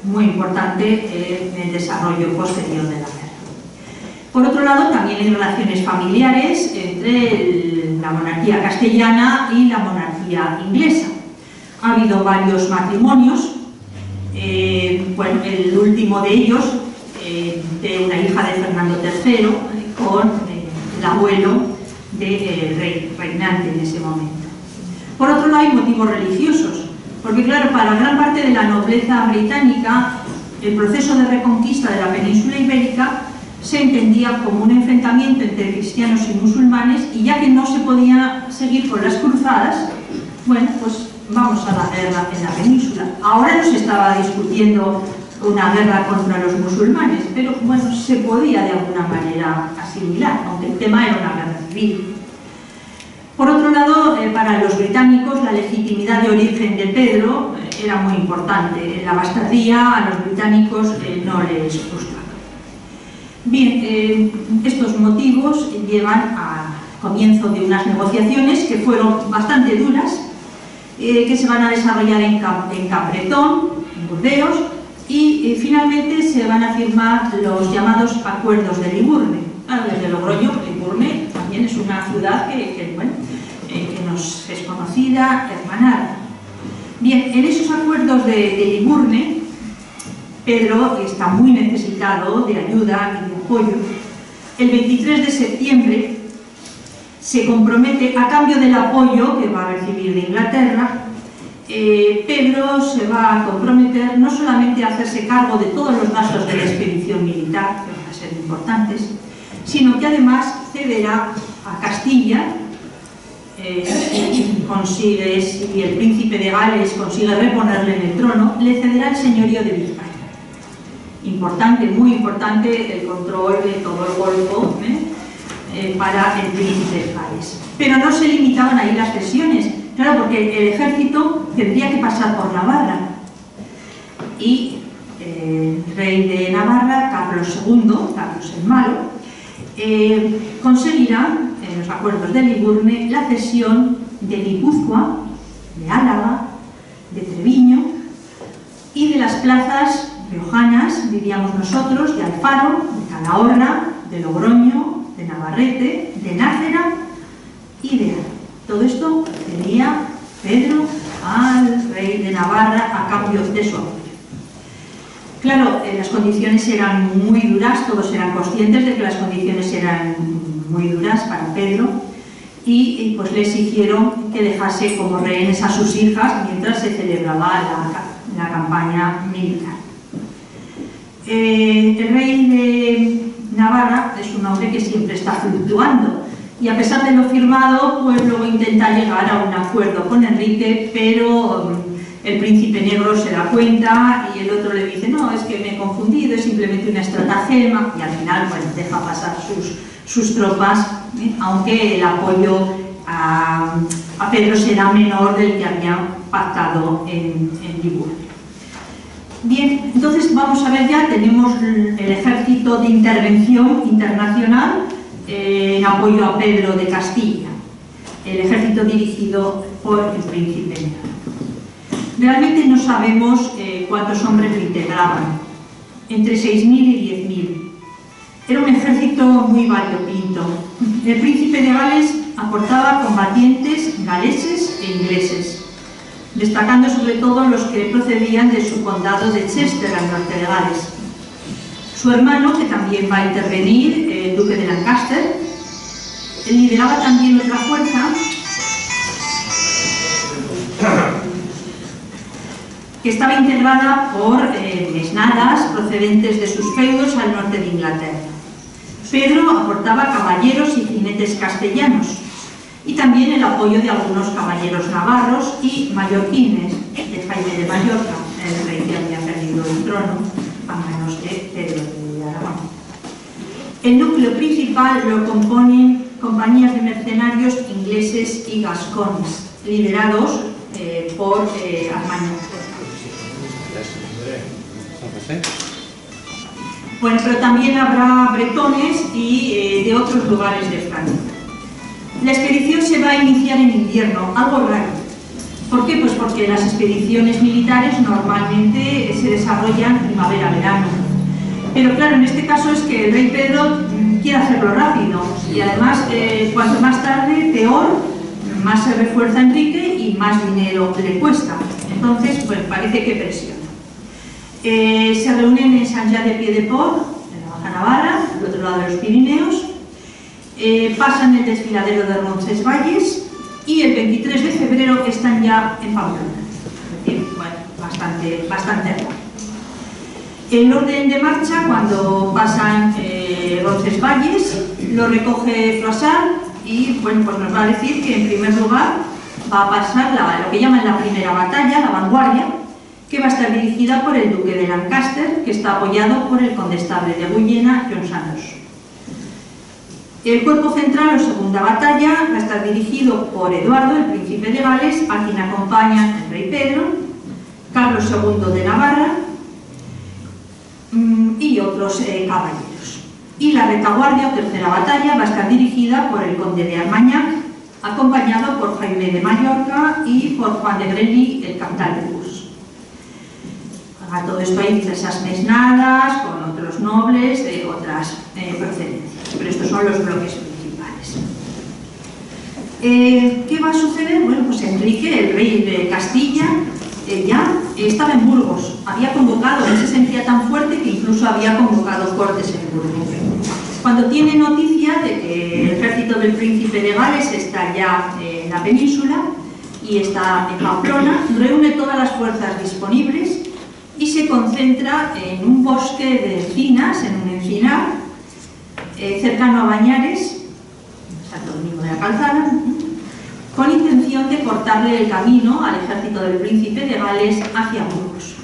Muy importante en el desarrollo posterior de la guerra. Por otro lado, también hay relaciones familiares entre la monarquía castellana y la monarquía inglesa. Ha habido varios matrimonios, bueno, el último de ellos, de una hija de Fernando III, con el abuelo del rey reinante en ese momento. Por otro lado, hay motivos religiosos, porque claro, para gran parte de la nobleza británica, el proceso de reconquista de la península ibérica se entendía como un enfrentamiento entre cristianos y musulmanes, y ya que no se podía seguir con las cruzadas, bueno, pues vamos a la guerra en la península. Ahora no se estaba discutiendo una guerra contra los musulmanes, pero bueno, se podía de alguna manera asimilar, aunque el tema era una guerra civil. Por otro lado, para los británicos la legitimidad de origen de Pedro era muy importante. La bastardía a los británicos no les gustaba. Bien, estos motivos llevan al comienzo de unas negociaciones que fueron bastante duras, que se van a desarrollar en Capbretón, en Burdeos, y finalmente se van a firmar los llamados Acuerdos de Liburne. Desde Logroño, Liburne también es una ciudad que nos es conocida, hermanada. Bien, en esos acuerdos de Liburne, Pedro está muy necesitado de ayuda y de apoyo. El 23 de septiembre se compromete, a cambio del apoyo que va a recibir de Inglaterra, Pedro se va a comprometer no solamente a hacerse cargo de todos los gastos de la expedición militar, que van a ser importantes, sino que además cederá a Castilla, si el príncipe de Gales consigue reponerle en el trono, le cederá el señorío de Vizcaya. Importante, muy importante, el control de todo el Golfo para el príncipe de Gales. Pero no se limitaban ahí las cesiones, claro, porque el ejército tendría que pasar por Navarra. Y el rey de Navarra, Carlos II, Carlos el Malo, conseguirá, en los acuerdos de Liburne, la cesión de Guipúzcoa, de Álava, de Treviño y de las plazas riojanas, diríamos nosotros, de Alfaro, de Calahorra, de Logroño, de Navarrete, de Nájera y de Ávila. Todo esto tenía Pedro al rey de Navarra a cambio de su apoyo. Claro, las condiciones eran muy duras, todos eran conscientes de que las condiciones eran muy duras para Pedro, y pues le exigieron que dejase como rehenes a sus hijas mientras se celebraba la campaña militar. El rey de Navarra es un hombre que siempre está fluctuando, y a pesar de lo firmado, pues luego intenta llegar a un acuerdo con Enrique, pero el príncipe negro se da cuenta y el otro le dice: no, es que me he confundido, es simplemente una estratagema, y al final, bueno, deja pasar sus tropas, aunque el apoyo a Pedro será menor del que había pactado en Liburnia. Bien, entonces vamos a ver ya, tenemos el ejército de intervención internacional en apoyo a Pedro de Castilla, el ejército dirigido por el príncipe. Realmente no sabemos cuántos hombres lo integraban, entre 6.000 y 10.000. Era un ejército muy variopinto. El príncipe de Gales aportaba combatientes galeses e ingleses, destacando sobre todo los que procedían de su condado de Chester, al norte de Gales. Su hermano, que también va a intervenir, el duque de Lancaster, lideraba también otra fuerza que estaba integrada por mesnadas procedentes de sus feudos al norte de Inglaterra. Pedro aportaba caballeros y jinetes castellanos, y también el apoyo de algunos caballeros navarros y mallorquines de Jaime de Mallorca, el rey que había perdido el trono a manos de Pedro de Aragón. El núcleo principal lo componen compañías de mercenarios ingleses y gascones, liderados por Armagnac. Bueno, pero también habrá bretones y de otros lugares de Francia. La expedición se va a iniciar en invierno, algo raro. ¿Por qué? Pues porque las expediciones militares normalmente se desarrollan primavera-verano. Pero claro, en este caso es que el rey Pedro quiere hacerlo rápido y además cuanto más tarde, peor, más se refuerza Enrique y más dinero le cuesta. Entonces, pues parece que presiona. Se reúnen en Saint-Jean-de-Pied-de-Port, en la Baja Navarra, al otro lado de los Pirineos, pasan el desfiladero de Roncesvalles y el 23 de febrero están ya en Pamplona. Es decir, bueno, bastante rápido. El orden de marcha, cuando pasan Roncesvalles, lo recoge Froissart y bueno, pues nos va a decir que en primer lugar va a pasar lo que llaman la primera batalla, la vanguardia, que va a estar dirigida por el duque de Lancaster, que está apoyado por el condestable de Guyena, John Sanders. El cuerpo central o segunda batalla va a estar dirigido por Eduardo, el príncipe de Gales, a quien acompañan el rey Pedro, Carlos II de Navarra y otros caballeros. Y la retaguardia o tercera batalla va a estar dirigida por el conde de Armagnac, acompañado por Jaime de Mallorca y por Juan de Breny, el capitán de Tours. A todo esto hay diversas mesnadas con otros nobles de otras procedencias, pero estos son los bloques principales. ¿Qué va a suceder? Bueno, pues Enrique, el rey de Castilla, ya estaba en Burgos, había convocado, él se sentía tan fuerte que incluso había convocado cortes en Burgos. Cuando tiene noticia de que el ejército del príncipe de Gales está ya en la península y está en Pamplona, reúne todas las fuerzas disponibles y se concentra en un bosque de encinas, en un encinar, cercano a Bañares, Santo Domingo de la Calzada, con intención de cortarle el camino al ejército del príncipe de Gales hacia Burgos.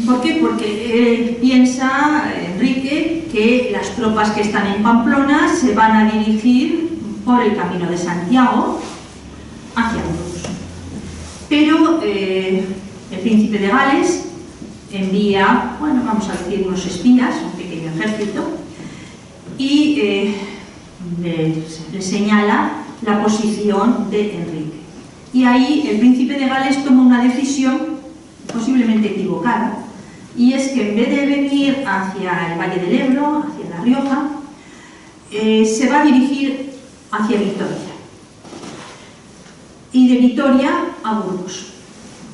¿Por qué? Porque piensa Enrique que las tropas que están en Pamplona se van a dirigir por el camino de Santiago hacia Burgos. Pero el príncipe de Gales envía, bueno, vamos a decir, unos espías, un pequeño ejército, y le señala la posición de Enrique. Y ahí el príncipe de Gales toma una decisión posiblemente equivocada, y es que en vez de venir hacia el Valle del Ebro, hacia La Rioja, se va a dirigir hacia Vitoria. Y de Vitoria a Burgos.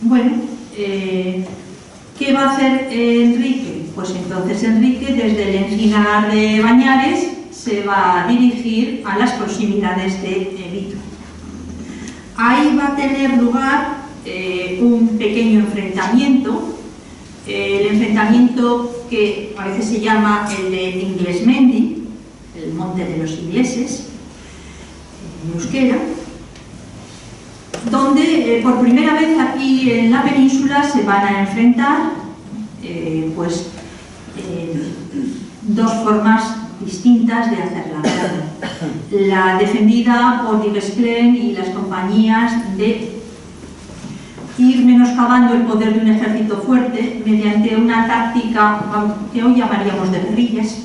Bueno, ¿qué va a hacer Enrique? Pues entonces Enrique, desde el encinar de Bañares, se va a dirigir a las proximidades de Vitoria. Ahí va a tener lugar un pequeño enfrentamiento, el enfrentamiento que a veces se llama el de Inglesmendi, el monte de los ingleses, en euskera, donde por primera vez aquí en la península se van a enfrentar dos formas distintas de hacer la guerra. La defendida por Digesklen y las compañías de ir menoscabando el poder de un ejército fuerte mediante una táctica que hoy llamaríamos de guerrillas.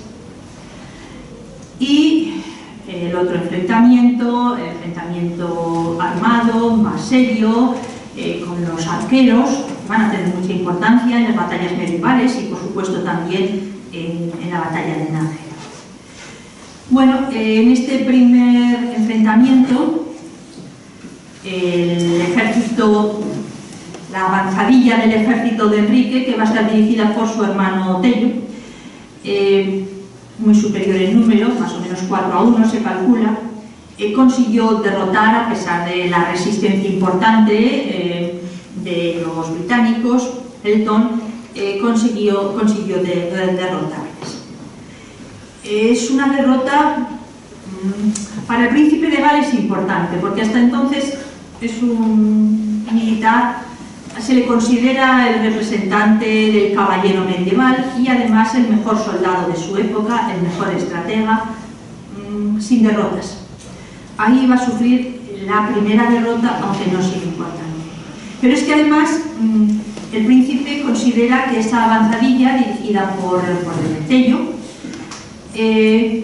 Y el otro enfrentamiento, el enfrentamiento armado, más serio, con los arqueros, van a tener mucha importancia en las batallas medievales y por supuesto también en la batalla de Nájera. Bueno, en este primer enfrentamiento, el ejército, la avanzadilla del ejército de Enrique, que va a estar dirigida por su hermano Tello, muy superior en número, más o menos 4-1 se calcula, consiguió derrotar, a pesar de la resistencia importante de los británicos, Elton consiguió derrotarles. Es una derrota para el príncipe de Gales importante, porque hasta entonces es un militar, se le considera el representante del caballero medieval y además el mejor soldado de su época, el mejor estratega, sin derrotas. Ahí va a sufrir la primera derrota, aunque no sin importante. Pero es que además el príncipe considera que esa avanzadilla dirigida por Tello es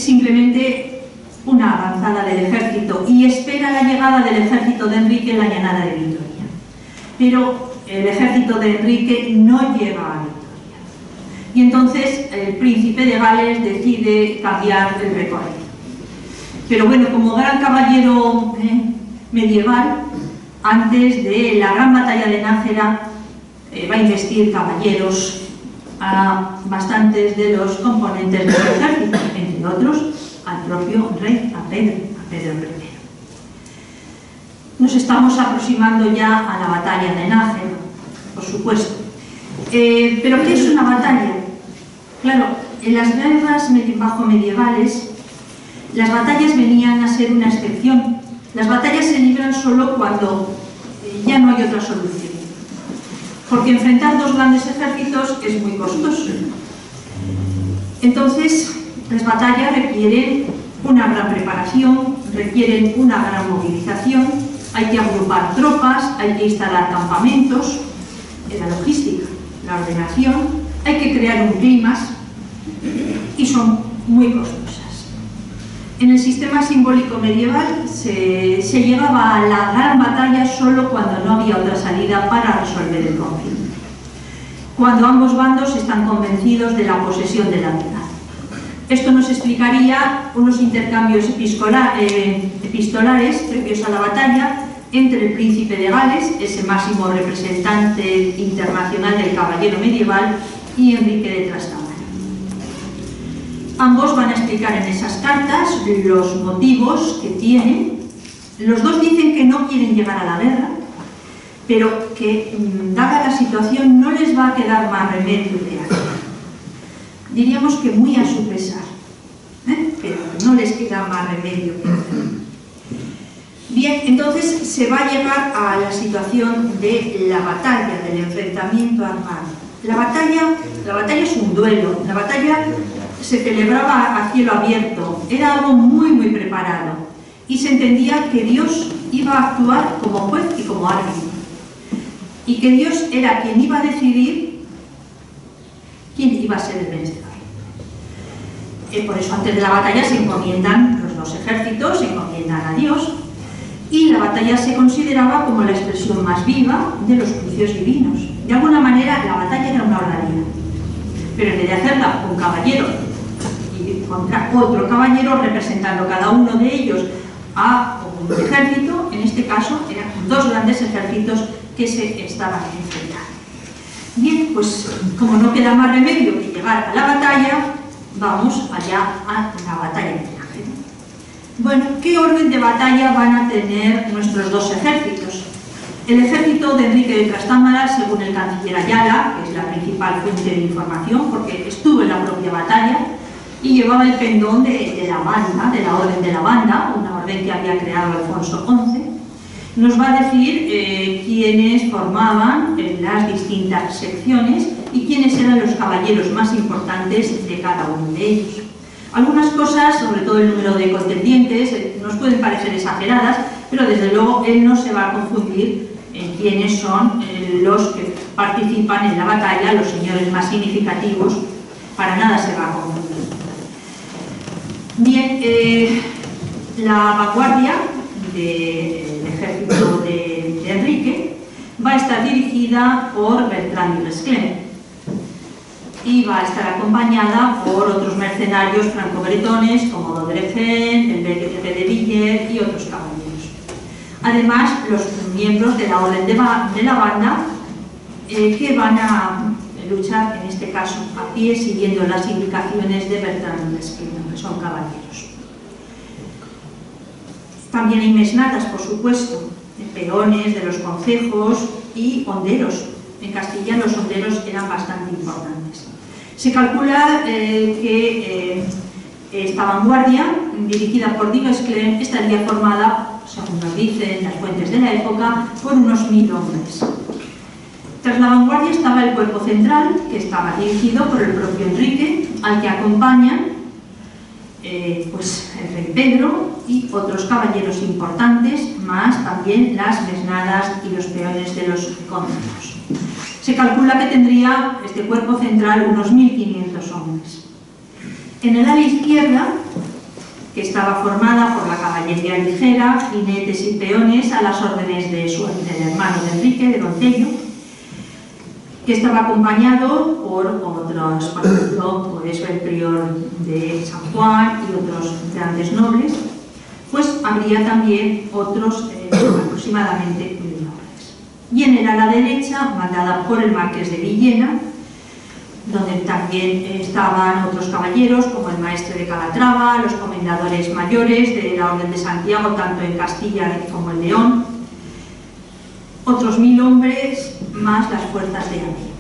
simplemente una avanzada del ejército y espera la llegada del ejército de Enrique en la llanada de Vitoria. Pero el ejército de Enrique no llega a Vitoria. Y entonces el príncipe de Gales decide cambiar el recorrido. Pero bueno, como gran caballero medieval, antes de la gran batalla de Nájera, va a investir caballeros a bastantes de los componentes del ejército, entre otros al propio rey, a Pedro I. Nos estamos aproximando ya a la batalla de Nájera, por supuesto. ¿Pero qué es una batalla? Claro, en las guerras bajo-medievales, las batallas venían a ser una excepción. Las batallas se libran solo cuando ya no hay otra solución. Porque enfrentar dos grandes ejércitos es muy costoso. Entonces, las batallas requieren una gran preparación, requieren una gran movilización, hay que agrupar tropas, hay que instalar campamentos, la logística, la ordenación, hay que crear un clima y son muy costosas. En el sistema simbólico medieval se llegaba a la gran batalla solo cuando no había otra salida para resolver el conflicto. Cuando ambos bandos están convencidos de la posesión de la verdad. Esto nos explicaría unos intercambios epistolares previos a la batalla entre el príncipe de Gales, ese máximo representante internacional del caballero medieval, y Enrique de Trastámara. Ambos van a explicar en esas cartas los motivos que tienen. Los dos dicen que no quieren llegar a la guerra, pero que, dada la situación, no les va a quedar más remedio que hacer. Diríamos que muy a su pesar, pero no les queda más remedio que hacer. Bien, entonces se va a llegar a la situación de la batalla, del enfrentamiento armado. La batalla es un duelo, la batalla se celebraba a cielo abierto, era algo muy muy preparado y se entendía que Dios iba a actuar como juez y como árbitro y que Dios era quien iba a decidir quién iba a ser el vencedor. Por eso antes de la batalla se encomiendan los dos ejércitos, se encomiendan a Dios, y la batalla se consideraba como la expresión más viva de los juicios divinos. De alguna manera la batalla era una oralidad, pero en vez de hacerla un caballero y contra otro caballero, representando cada uno de ellos a un ejército, en este caso eran dos grandes ejércitos que se estaban enfrentando. Bien, pues como no queda más remedio que llegar a la batalla, vamos allá a la batalla de Nájera. Bueno, ¿qué orden de batalla van a tener nuestros dos ejércitos? El ejército de Enrique de Trastámara, según el canciller Ayala, que es la principal fuente de información porque estuvo en la propia batalla y llevaba el pendón de la banda, de la orden de la banda, una orden que había creado Alfonso XI, nos va a decir quiénes formaban las distintas secciones y quiénes eran los caballeros más importantes de cada uno de ellos. Algunas cosas, sobre todo el número de contendientes, nos pueden parecer exageradas, pero desde luego él no se va a confundir en quiénes son los que participan en la batalla, los señores más significativos, para nada se va a confundir. Bien, la vanguardia del ejército de Enrique va a estar dirigida por Bertrand du Guesclin y va a estar acompañada por otros mercenarios franco-bretones como Dodrecen, el Beque de Villiers y otros caballeros. Además, los miembros de la Orden de la Banda que van a luchar, en este caso, a pie, siguiendo las indicaciones de Bertrand du Guesclin, que son caballeros. También hay mesnadas, por supuesto, peones de los concejos y honderos. En Castilla los honderos eran bastante importantes. Se calcula que esta vanguardia, dirigida por du Guesclin, estaría formada, según nos dicen las fuentes de la época, por unos 1000 hombres. Tras la vanguardia estaba el cuerpo central, que estaba dirigido por el propio Enrique, al que acompañan pues el rey Pedro y otros caballeros importantes, más también las mesnadas y los peones de los concejos. Se calcula que tendría este cuerpo central unos 1500 hombres. En el ala izquierda, que estaba formada por la caballería ligera, jinetes y peones a las órdenes del hermano de Enrique, de Don Tello, que estaba acompañado por otros, por ejemplo, pues el prior de San Juan y otros grandes nobles, pues habría también otros aproximadamente 1000 hombres. Y en el ala derecha, mandada por el marqués de Villena, donde también estaban otros caballeros como el maestre de Calatrava, los comendadores mayores de la Orden de Santiago, tanto en Castilla como en León, otros 1000 hombres más las fuerzas de Ávila.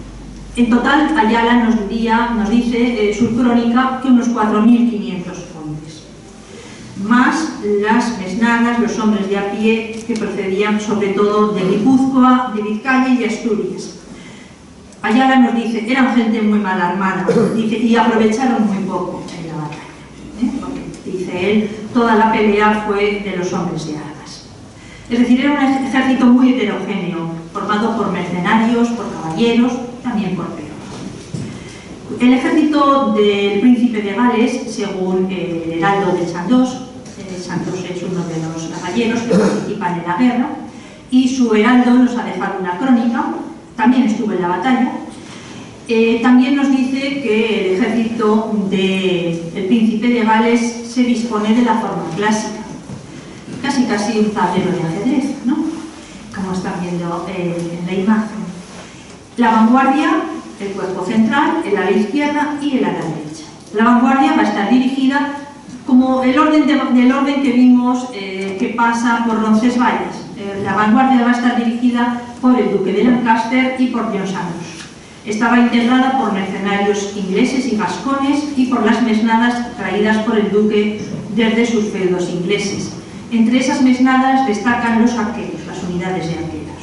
En total, Ayala nos dice su crónica que unos 4500 hombres, más las mesnadas, los hombres de a pie que procedían sobre todo de Guipúzcoa, de Vizcaya y de Asturias. Ayala nos dice, eran gente muy mal armada, dice, y aprovecharon muy poco en la batalla, porque, dice él, toda la pelea fue de los hombres de armas. Es decir, era un ejército muy heterogéneo, formado por mercenarios, por caballeros, también por peones. El ejército del príncipe de Gales, según el heraldo de Chandos es uno de los caballeros que participan en la guerra, y su heraldo nos ha dejado una crónica, también estuvo en la batalla. También nos dice que el ejército del príncipe de Gales se dispone de la forma clásica, casi un tablero de ajedrez, ¿no? Como están viendo en la imagen. La vanguardia, el cuerpo central, el ala izquierda y el ala derecha. La vanguardia va a estar dirigida como el orden del orden que vimos que pasa por Roncesvalles. La vanguardia va a estar dirigida por el duque de Lancaster y por John Sanders. Estaba integrada por mercenarios ingleses y gascones y por las mesnadas traídas por el duque desde sus feudos ingleses. Entre esas mesnadas destacan los arqueros, las unidades de arqueros.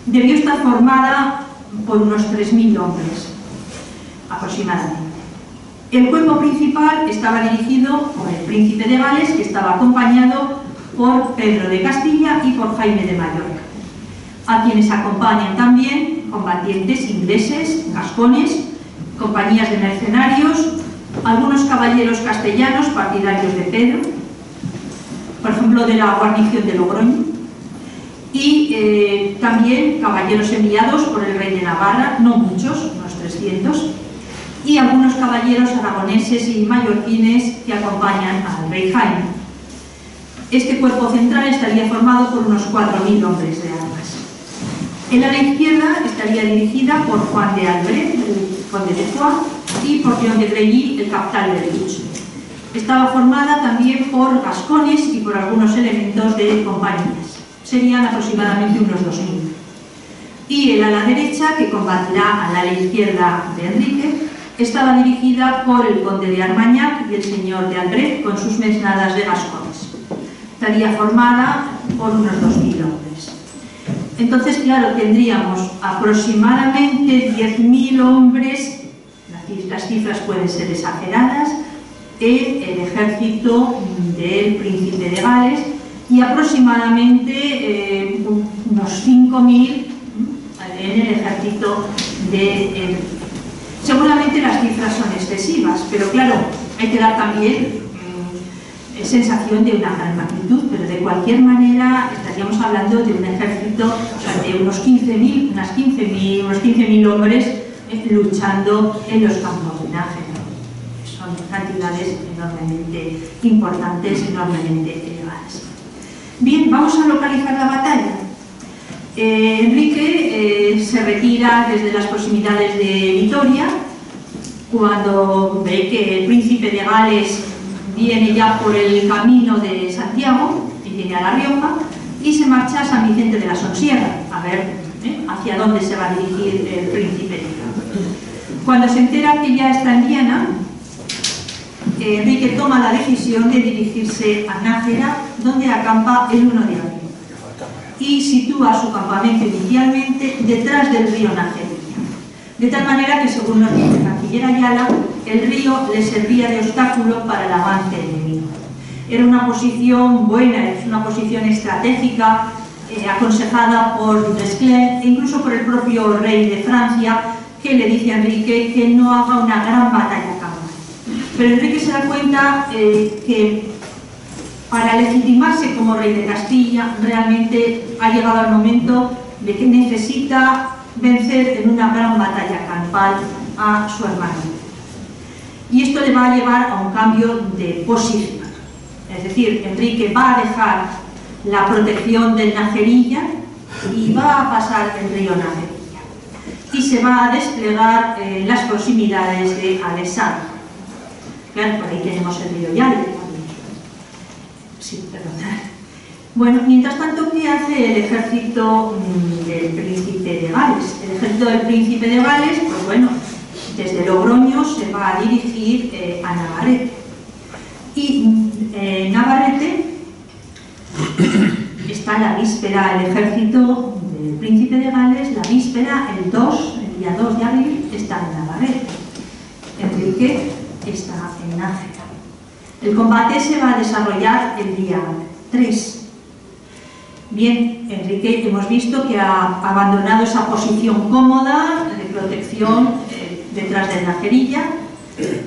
Debió estar formada por unos 3000 hombres, aproximadamente. El cuerpo principal estaba dirigido por el príncipe de Gales, que estaba acompañado por Pedro de Castilla y por Jaime de Mallorca, a quienes acompañan también combatientes ingleses, gascones, compañías de mercenarios, algunos caballeros castellanos partidarios de Pedro, por ejemplo de la guarnición de Logroño, y también caballeros enviados por el rey de Navarra, no muchos, unos 300, y algunos caballeros aragoneses y mallorquines que acompañan al rey Jaime. Este cuerpo central estaría formado por unos 4000 hombres de armas. El ala izquierda estaría dirigida por Juan de Albret, el conde de Foix, y por John de Greggy, el capitán de Luch. Estaba formada también por gascones y por algunos elementos de compañías. Serían aproximadamente unos 2000. Y el ala derecha, que combatirá al ala izquierda de Enrique, estaba dirigida por el conde de Armagnac y el señor de Albret con sus mesnadas de gascones. Estaría formada por unos 2000 hombres. Entonces, claro, tendríamos aproximadamente 10.000 hombres, las cifras pueden ser exageradas, en el ejército del príncipe de Gales y aproximadamente unos 5.000 en el ejército de... seguramente las cifras son excesivas, pero claro, hay que dar también sensación de una gran magnitud, pero de cualquier manera estaríamos hablando de un ejército, o sea, de unos 15.000 hombres luchando en los campos de Nájera. Son cantidades enormemente importantes, enormemente elevadas. Bien, vamos a localizar la batalla. Enrique se retira desde las proximidades de Vitoria, cuando ve que el príncipe de Gales viene ya por el camino de Santiago y viene a La Rioja, y se marcha a San Vicente de la Sonsierra, a ver hacia dónde se va a dirigir el príncipe. Cuando se entera que ya está en Viana, Enrique toma la decisión de dirigirse a Nájera, donde acampa el 1 de abril, y sitúa su campamento inicialmente detrás del río Nájera, de tal manera que, según nos dice el canciller Ayala, el río le servía de obstáculo para el avance enemigo. Era una posición buena, es una posición estratégica, aconsejada por Desclés e incluso por el propio rey de Francia, que le dice a Enrique que no haga una gran batalla campal. Pero Enrique se da cuenta que para legitimarse como rey de Castilla realmente ha llegado el momento de que necesita vencer en una gran batalla campal a su hermano. Y esto le va a llevar a un cambio de posición. Es decir, Enrique va a dejar la protección del Najerilla y va a pasar el río Najerilla. Y se va a desplegar en las proximidades de Alessandro. Claro, por ahí tenemos el río Yale también. Sí, perdón. Bueno, mientras tanto, ¿qué hace el ejército del príncipe de Gales? El ejército del príncipe de Gales, pues bueno, desde Logroño se va a dirigir a Navarrete. Y Navarrete está la víspera, el ejército del príncipe de Gales, la víspera, el día 2 de abril, está en Navarrete. Enrique está en Nájera. El combate se va a desarrollar el día 3. Bien, Enrique hemos visto que ha abandonado esa posición cómoda de protección detrás de Najerilla,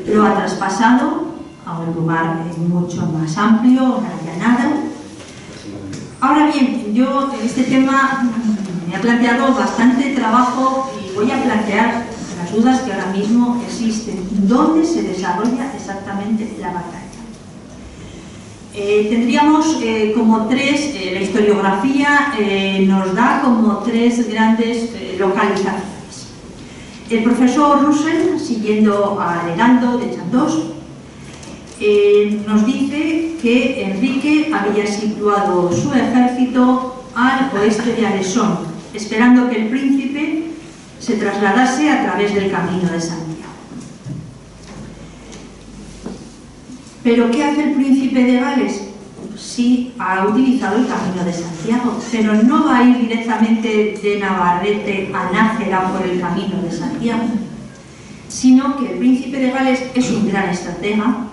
lo ha traspasado a un lugar mucho más amplio, una llanada. Ahora bien, yo en este tema me ha planteado bastante trabajo y voy a plantear las dudas que ahora mismo existen. ¿Dónde se desarrolla exactamente la batalla? Tendríamos como tres, la historiografía nos da como tres grandes localizaciones. El profesor Russell, siguiendo al Heraldo de Chandos, nos dice que Enrique había situado su ejército al oeste de Alessón, esperando que el príncipe se trasladase a través del camino de Santiago. ¿Pero qué hace el príncipe de Gales? Sí, ha utilizado el camino de Santiago, pero no va a ir directamente de Navarrete a Nájera por el camino de Santiago, sino que el príncipe de Gales es un gran estratega,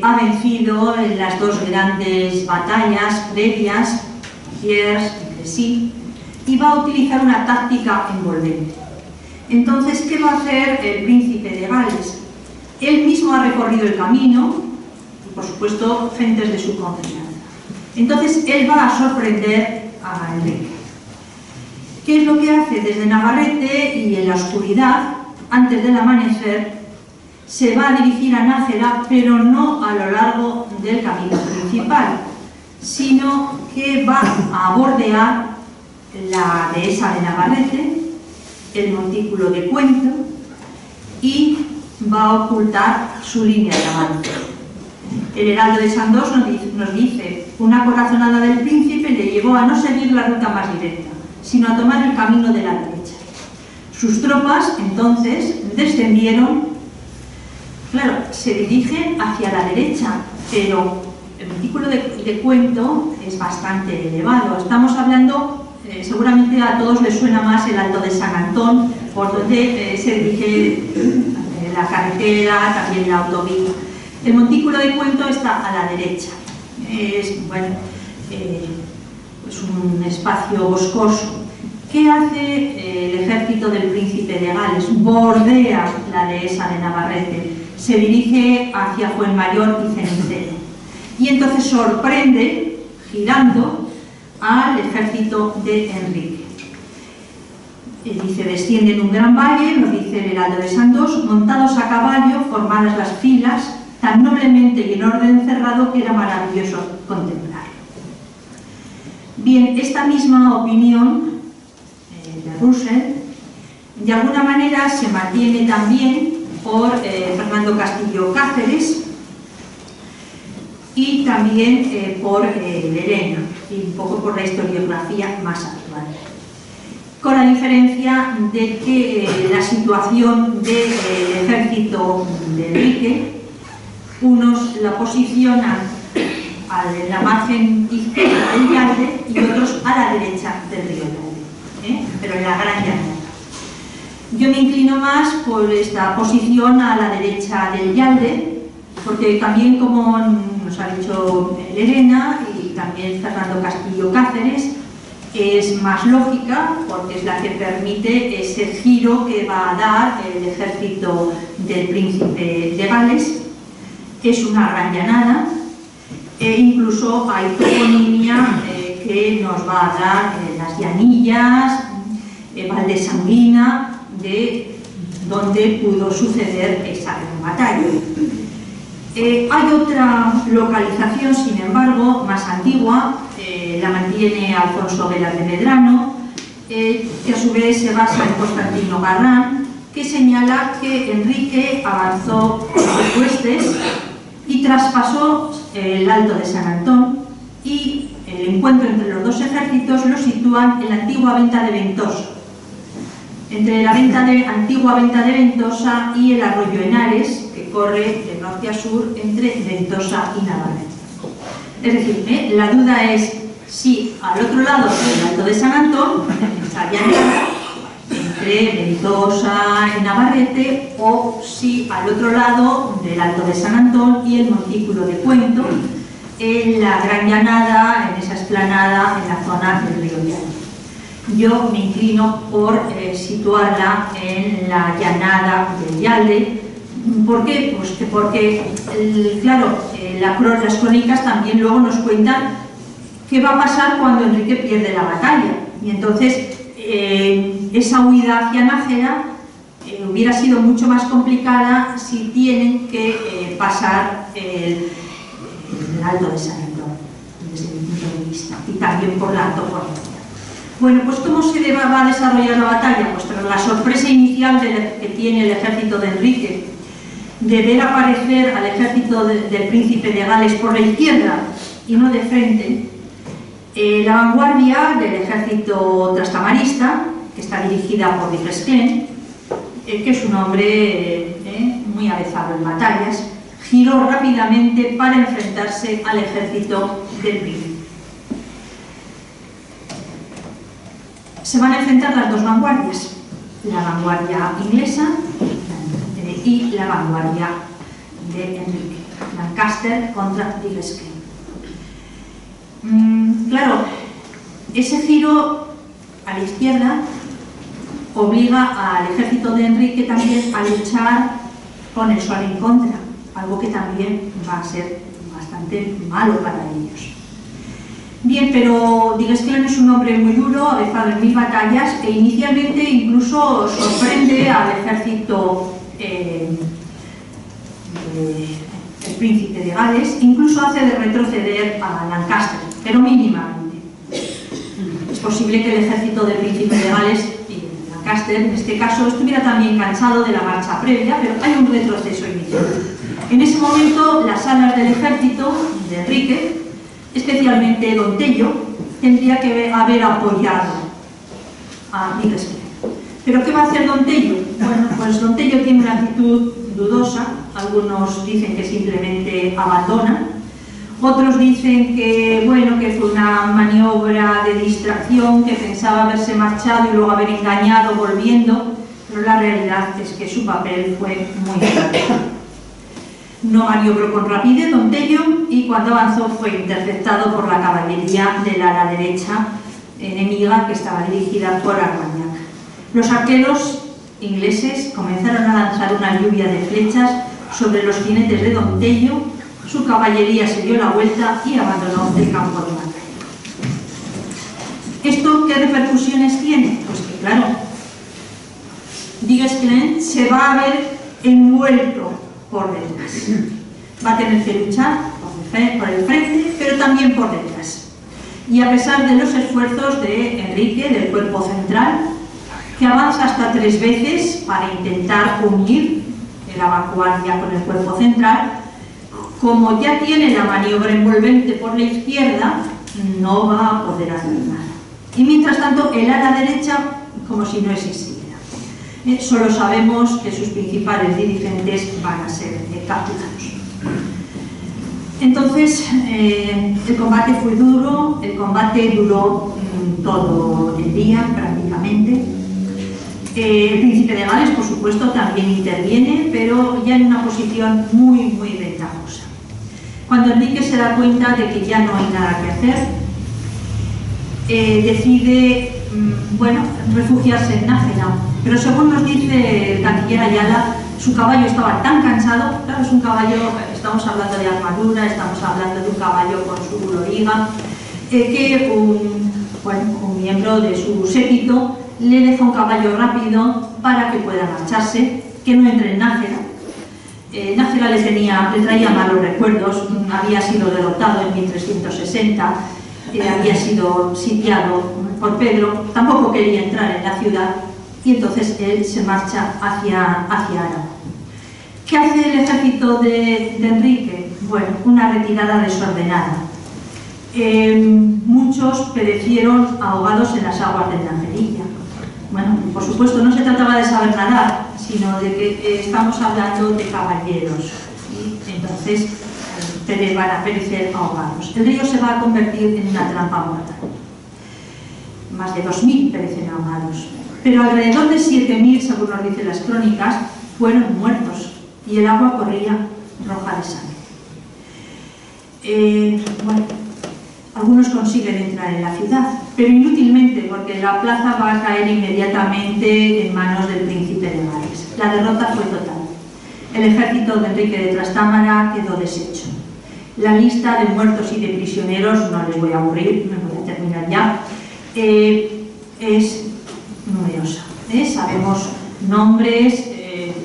ha vencido en las dos grandes batallas previas, Thiers y Crecy, y va a utilizar una táctica envolvente. Entonces, ¿qué va a hacer el príncipe de Gales? Él mismo ha recorrido el camino y, por supuesto, gentes de su confianza. Entonces, él va a sorprender a Enrique. ¿Qué es lo que hace? Desde Navarrete y en la oscuridad, antes del amanecer, se va a dirigir a Nájera, pero no a lo largo del camino principal, sino que va a bordear la dehesa de Navarrete, el montículo de Cuento, y va a ocultar su línea de avance. El Heraldo de Chandos nos dice: una corazonada del príncipe le llevó a no seguir la ruta más directa, sino a tomar el camino de la derecha. Sus tropas, entonces, descendieron, claro, se dirigen hacia la derecha, pero el montículo de Cuento es bastante elevado. Estamos hablando seguramente a todos les suena más el Alto de San Antón, por donde se dirige la carretera, también la autovía. El montículo de Cuento está a la derecha. Es, bueno, es un espacio boscoso. ¿Qué hace el ejército del Príncipe de Gales? Bordea la dehesa de Navarrete, se dirige hacia Fuenmayor y Cenicero. Y entonces sorprende, girando, al ejército de Enrique. Dice, descienden un gran valle, lo dice el Heraldo de Santos, montados a caballo, formadas las filas, tan noblemente y en orden cerrado que era maravilloso contemplarlo. Bien, esta misma opinión de Russell, de alguna manera se mantiene también por Fernando Castillo Cáceres y también por Lerena, y un poco por la historiografía más actual. Con la diferencia de que la situación del ejército de Enrique, unos la posicionan en la margen izquierda del Yalde y otros a la derecha del río Yalde, pero en la gran llanura. Yo me inclino más por esta posición a la derecha del Yalde, porque también, como nos ha dicho Lerena y también Fernando Castillo Cáceres, es más lógica porque es la que permite ese giro que va a dar el ejército del Príncipe de Gales. Es una gran llanada e incluso hay toponimia que nos va a dar las llanillas, Valdesanguina, de donde pudo suceder esa gran batalla. Hay otra localización, sin embargo, más antigua, la mantiene Alfonso Velas de Medrano, que a su vez se basa en Constantino Garrán, que señala que Enrique avanzó por sus huestes y traspasó el Alto de San Antón, y el encuentro entre los dos ejércitos lo sitúan en la antigua venta de Ventosa, entre la antigua venta de Ventosa y el arroyo Henares, que corre de norte a sur entre Ventosa y Navarrete. Es decir, la duda es si al otro lado del Alto de San Antón, esa llanura entre Ventosa y Navarrete, o si al otro lado del Alto de San Antón y el montículo de Cuento, en la gran llanada, en esa explanada, en la zona del río Yalde. Yo me inclino por situarla en la llanada del Yalde. ¿Por qué? Pues porque, claro, las crónicas también luego nos cuentan qué va a pasar cuando Enrique pierde la batalla. Y entonces, esa huida hacia Nájera hubiera sido mucho más complicada si tienen que pasar el Alto de San Antón, desde mi punto de vista, y también por la toponimia. Bueno, pues ¿cómo se va a desarrollar la batalla? Pues tras la sorpresa inicial que tiene el ejército de Enrique de ver aparecer al ejército del Príncipe de Gales por la izquierda y no de frente, la vanguardia del ejército trastamarista, que está dirigida por Digesclén, que es un hombre muy avezado en batallas, giró rápidamente para enfrentarse al ejército del príncipe. Se van a enfrentar las dos vanguardias, la vanguardia inglesa y la vanguardia de Enrique, Lancaster contra Digesclén. Claro, ese giro a la izquierda obliga al ejército de Enrique también a luchar con el sol en contra, algo que también va a ser bastante malo para ellos. Bien, pero Digesclén es un hombre muy duro, avezado en 1000 batallas, e inicialmente incluso sorprende al ejército del Príncipe de Gales, incluso hace de retroceder a Lancaster, pero mínimamente. Es posible que el ejército del Príncipe de Gales, Lancaster en este caso, estuviera también cansado de la marcha previa, pero hay un retroceso inicial. En ese momento, las alas del ejército de Enrique, especialmente Don Tello, tendría que haber apoyado a Digesclén. ¿Pero qué va a hacer Don Tello? Bueno, pues Don Tello tiene una actitud dudosa, algunos dicen que simplemente abandona, Otros dicen que, bueno, que fue una maniobra de distracción, que pensaba haberse marchado y luego haber engañado volviendo, pero la realidad es que su papel fue muy grave. No maniobró con rapidez don Tello y cuando avanzó fue interceptado por la caballería del ala derecha enemiga que estaba dirigida por Armagnac. Los arqueros ingleses comenzaron a lanzar una lluvia de flechas sobre los jinetes de don Tello. Su caballería se dio la vuelta y abandonó el campo de batalla. ¿Esto qué repercusiones tiene? Pues que claro, Duguesclin se va a ver envuelto por detrás. Va a tener que luchar por el frente, pero también por detrás. Y a pesar de los esfuerzos de Enrique, del cuerpo central, que avanza hasta 3 veces para intentar unir el evacuar ya con el cuerpo central, como ya tiene la maniobra envolvente por la izquierda, no va a poder hacer nada. Y mientras tanto, el ala derecha, como si no existiera. Solo sabemos que sus principales dirigentes van a ser capturados. Entonces, el combate fue duro, el combate duró todo el día prácticamente. El príncipe de Gales, por supuesto, también interviene, pero ya en una posición muy ventajosa. Cuando Enrique se da cuenta de que ya no hay nada que hacer, decide, bueno, refugiarse en Nájera. Pero según nos dice el canciller Ayala, su caballo estaba tan cansado, claro, es un caballo, estamos hablando de armadura, estamos hablando de un caballo con su loriga, que un miembro de su séquito le deja un caballo rápido para que pueda marcharse, que no entre en Nájera. Nájera le traía malos recuerdos, había sido derrotado en 1360, había sido sitiado por Pedro, tampoco quería entrar en la ciudad y entonces él se marcha hacia Aragón. ¿Qué hace el ejército de Enrique? Bueno, una retirada desordenada. Muchos perecieron ahogados en las aguas del Najerilla. Bueno, por supuesto, no se trataba de saber nadar, sino de que estamos hablando de caballeros. ¿Sí? Entonces, van a perecer ahogados. El río se va a convertir en una trampa mortal. Más de 2000 perecen ahogados. Pero alrededor de 7000, según nos dicen las crónicas, fueron muertos y el agua corría roja de sangre. Bueno, algunos consiguen entrar en la ciudad, pero inútilmente, porque la plaza va a caer inmediatamente en manos del príncipe de Gales. La derrota fue total. El ejército de Enrique de Trastámara quedó deshecho. La lista de muertos y de prisioneros, no les voy a aburrir, me voy a terminar ya, es numerosa. Sabemos nombres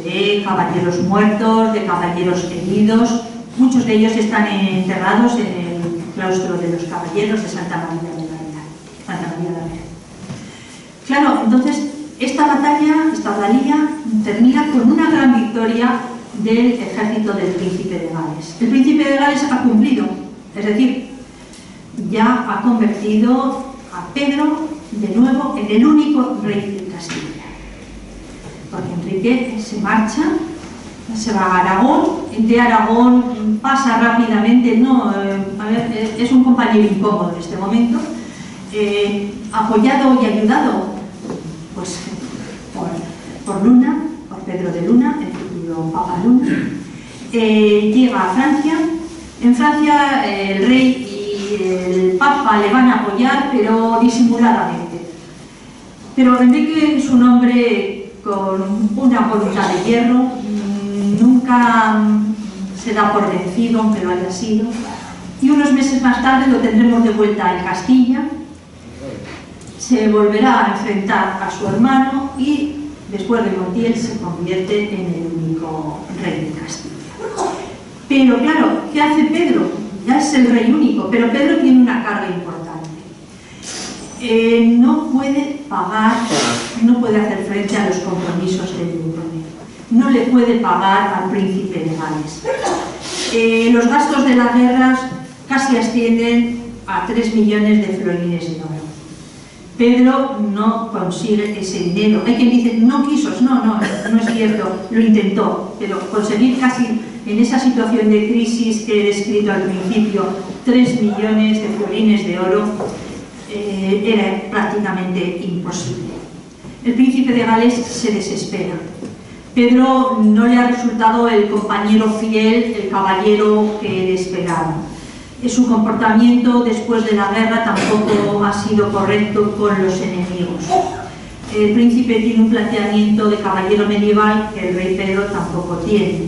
de caballeros muertos, de caballeros heridos. Muchos de ellos están enterrados en el claustro de los caballeros de Santa María de la Real. Claro, entonces esta batalla termina con una gran victoria del ejército del príncipe de Gales. El príncipe de Gales ha cumplido, es decir, ya ha convertido a Pedro de nuevo en el único rey de Castilla. Porque Enrique se marcha, se va a Aragón, de Aragón pasa rápidamente, es un compañero incómodo en este momento, apoyado y ayudado pues, por Luna, por Pedro de Luna, el futuro Papa Luna, llega a Francia. En Francia el rey y el Papa le van a apoyar, pero disimuladamente. Pero Enrique es un hombre con una voluntad de hierro, nunca se da por vencido, aunque lo haya sido, y unos meses más tarde lo tendremos de vuelta en Castilla, se volverá a enfrentar a su hermano y después de Montiel se convierte en el único rey de Castilla. Pero claro, ¿qué hace Pedro? Ya es el rey único, pero Pedro tiene una carga importante. No puede pagar, no puede hacer frente a los compromisos del Imperio. No le puede pagar al príncipe de Gales. Los gastos de las guerras casi ascienden a 3 millones de florines de oro. Pedro no consigue ese dinero. Hay quien dice, no quiso, no es cierto, lo intentó, pero conseguir casi en esa situación de crisis que he descrito al principio, 3 millones de florines de oro, era prácticamente imposible. El príncipe de Gales se desespera. Pedro no le ha resultado el compañero fiel, el caballero que él esperaba. Su comportamiento después de la guerra tampoco ha sido correcto con los enemigos. El príncipe tiene un planteamiento de caballero medieval que el rey Pedro tampoco tiene.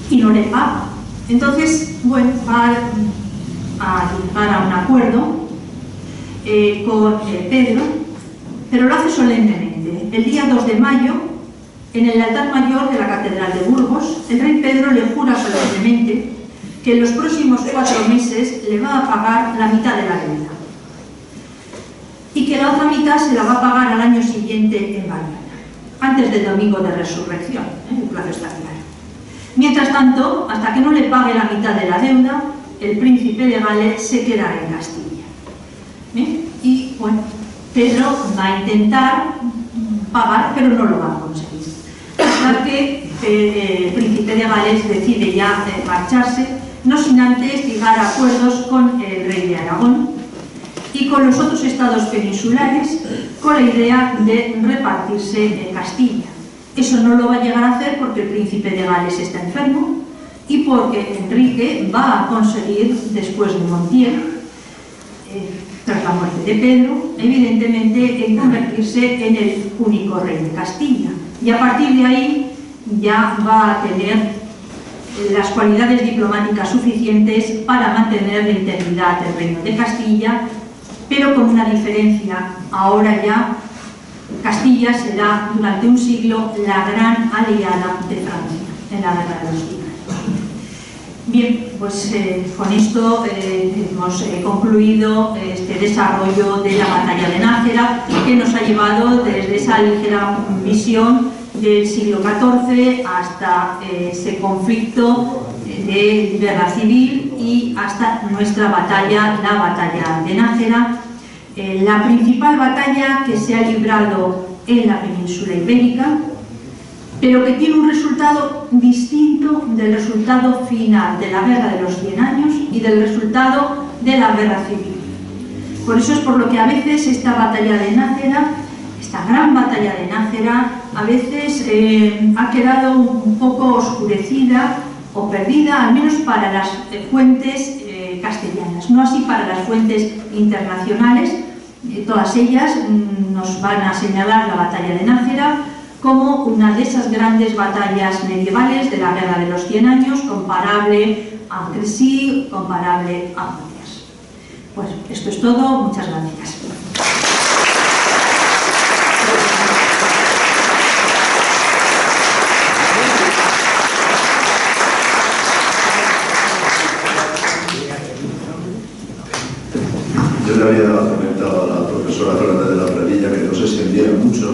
Y no le paga. Entonces, bueno, va a llegar a un acuerdo con Pedro, pero lo hace solemnemente. El día 2 de mayo, en el altar mayor de la Catedral de Burgos, el rey Pedro le jura solemnemente que en los próximos 4 meses le va a pagar la mitad de la deuda y que la otra mitad se la va a pagar al año siguiente en Bayona, antes del domingo de resurrección, el plazo está claro. Mientras tanto, hasta que no le pague la mitad de la deuda, el príncipe de Gales se quedará en Castilla. Y bueno, Pedro va a intentar pagar, pero no lo va a conseguir. Hasta que el príncipe de Gales decide ya marcharse, no sin antes llegar a acuerdos con el rey de Aragón y con los otros estados peninsulares, con la idea de repartirse Castilla. Eso no lo va a llegar a hacer porque el príncipe de Gales está enfermo y porque Enrique va a conseguir, después de Montiel, tras la muerte de Pedro, evidentemente en convertirse en el único rey de Castilla. Y a partir de ahí ya va a tener las cualidades diplomáticas suficientes para mantener la integridad del reino de Castilla, pero con una diferencia. Ahora ya Castilla será durante un siglo la gran aliada de Francia en la Guerra de los 100 años. Bien, pues con esto hemos concluido este desarrollo de la batalla de Nájera, que nos ha llevado desde esa ligera visión del siglo XIV hasta ese conflicto de guerra civil y hasta nuestra batalla, la batalla de Nájera, la principal batalla que se ha librado en la península ibérica, pero que tiene un resultado distinto del resultado final de la Guerra de los 100 años y del resultado de la Guerra Civil. Por eso es por lo que a veces esta batalla de Nájera, esta gran batalla de Nájera, a veces ha quedado un poco oscurecida o perdida, al menos para las fuentes castellanas, no así para las fuentes internacionales. Todas ellas nos van a señalar la batalla de Nájera como una de esas grandes batallas medievales de la Guerra de los 100 años, comparable a Crecy, comparable a Montiel. Pues esto es todo, muchas gracias. Yo le había comentado a la profesora Fernanda de la Pradilla que no se extendiera mucho,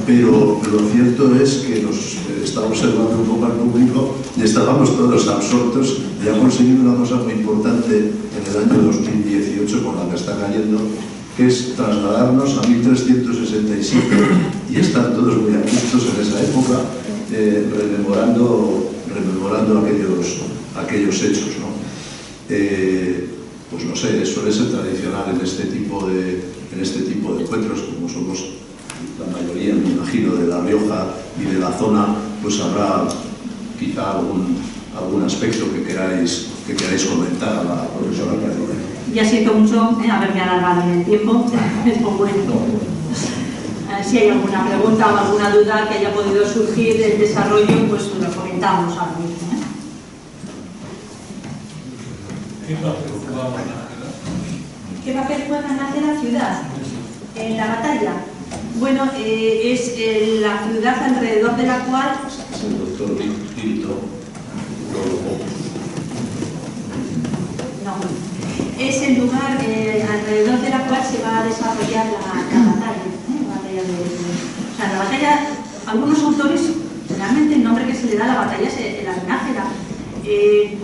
pero lo cierto es que nos está observando un poco al público y estábamos todos absortos y ha conseguido una cosa muy importante en el año 2018 con la que está cayendo, que es trasladarnos a 1367 y estar todos muy atentos en esa época, rememorando aquellos hechos, ¿no? Pues no sé, suele ser tradicional en este tipo de encuentros, como somos la mayoría, me imagino, de La Rioja y de la zona, pues habrá quizá algún aspecto que queráis comentar a la profesora Pradilla. Ya siento mucho haberme alargado en el tiempo, es muy bueno. Si hay alguna pregunta o alguna duda que haya podido surgir del desarrollo, pues lo comentamos ahora mismo. ¿Qué papel juega Nájera ciudad en la batalla? Bueno, es la ciudad alrededor de la cual... El doctor Pirito. No, es el lugar alrededor de la cual se va a desarrollar la batalla. O sea, la batalla, algunos autores, realmente el nombre que se le da a la batalla es la de Nájera.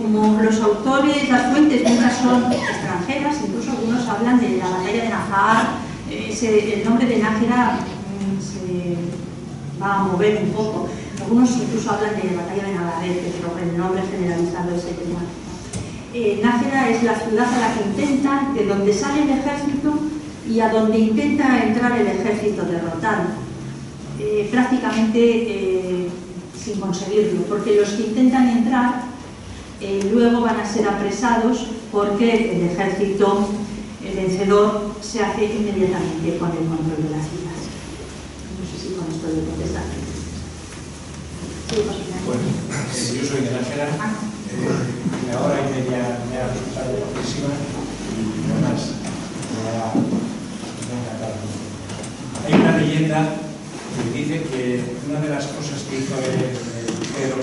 Como los autores, las fuentes muchas son extranjeras, incluso algunos hablan de la batalla de Najar, el nombre de Nájera se va a mover un poco. algunos incluso hablan de batalla de Navarrete, pero el nombre generalizado es el de Nájera. Nájera es la ciudad a la que intenta, de donde sale el ejército y a donde intenta entrar el ejército derrotado. Prácticamente sin conseguirlo, porque los que intentan entrar luego van a ser apresados porque el ejército, el vencedor, se hace inmediatamente con el control de la ciudad. No sé si con esto le contestar. Sí, bueno, yo soy de Nájera, una hora y media me ha resultado profesiva y además me ha encantado. Hay una leyenda que dice que una de las cosas que hizo el Pedro I,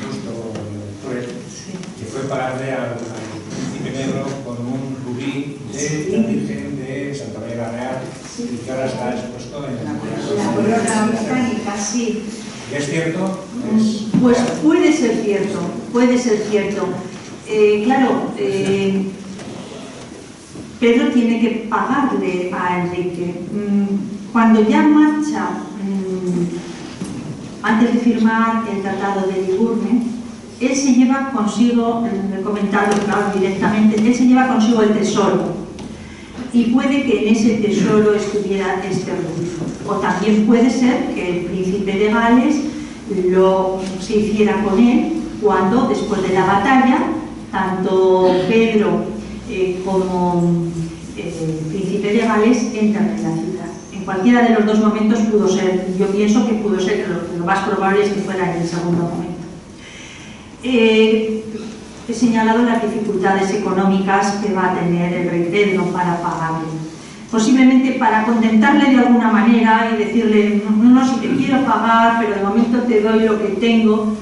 justo Cruel, que fue pagarle al príncipe negro con un rubí de la Virgen de Santa María la Real, y que ahora está expuesto en la corona británica, sí. ¿Es cierto? Pues puede ser cierto, puede ser cierto. Claro, Pedro tiene que pagarle a Enrique. Cuando ya marcha, antes de firmar el Tratado de Liburne, él se lleva consigo, el comentario claro, directamente, él se lleva consigo el tesoro. Y puede que en ese tesoro estuviera este rubí. O también puede ser que el príncipe de Gales se hiciera con él cuando, después de la batalla, tanto Pedro como el príncipe de Gales entran en la ciudad. En cualquiera de los dos momentos pudo ser, yo pienso que pudo ser, lo más probable es que fuera en el segundo momento. He señalado las dificultades económicas que va a tener el rey Pedro para pagarle. Posiblemente para contentarle de alguna manera y decirle, no, si te quiero pagar, pero de momento te doy lo que tengo,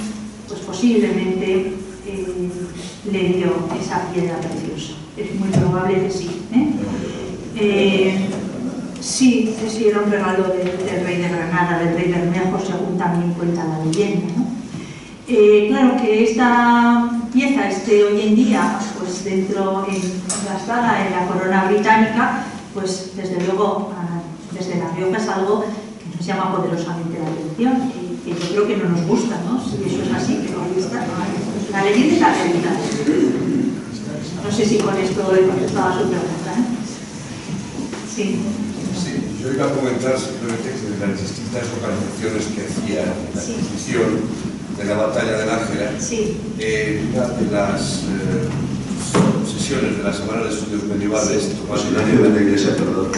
pues posiblemente le dio esa piedra preciosa. Es muy probable que sí. Sí, era un regalo del rey de Granada, del rey Bermejo, según también cuenta la leyenda, ¿no? Claro que esta pieza esté hoy en día pues engastada en la corona británica, pues desde luego desde La Rioja es algo que nos llama poderosamente la atención y que yo creo que no nos gusta, ¿no? Si eso es así, pero ahí está, ¿no? La leyenda es la realidad. No sé si con esto he contestado a su pregunta, ¿eh? Sí. Sí, yo iba a comentar simplemente que de las distintas localizaciones que hacía la exposición de la batalla de Nájera, una de las sesiones de la Semana de Estudios Medievales, Tomás Ignacio de la Iglesia, perdón,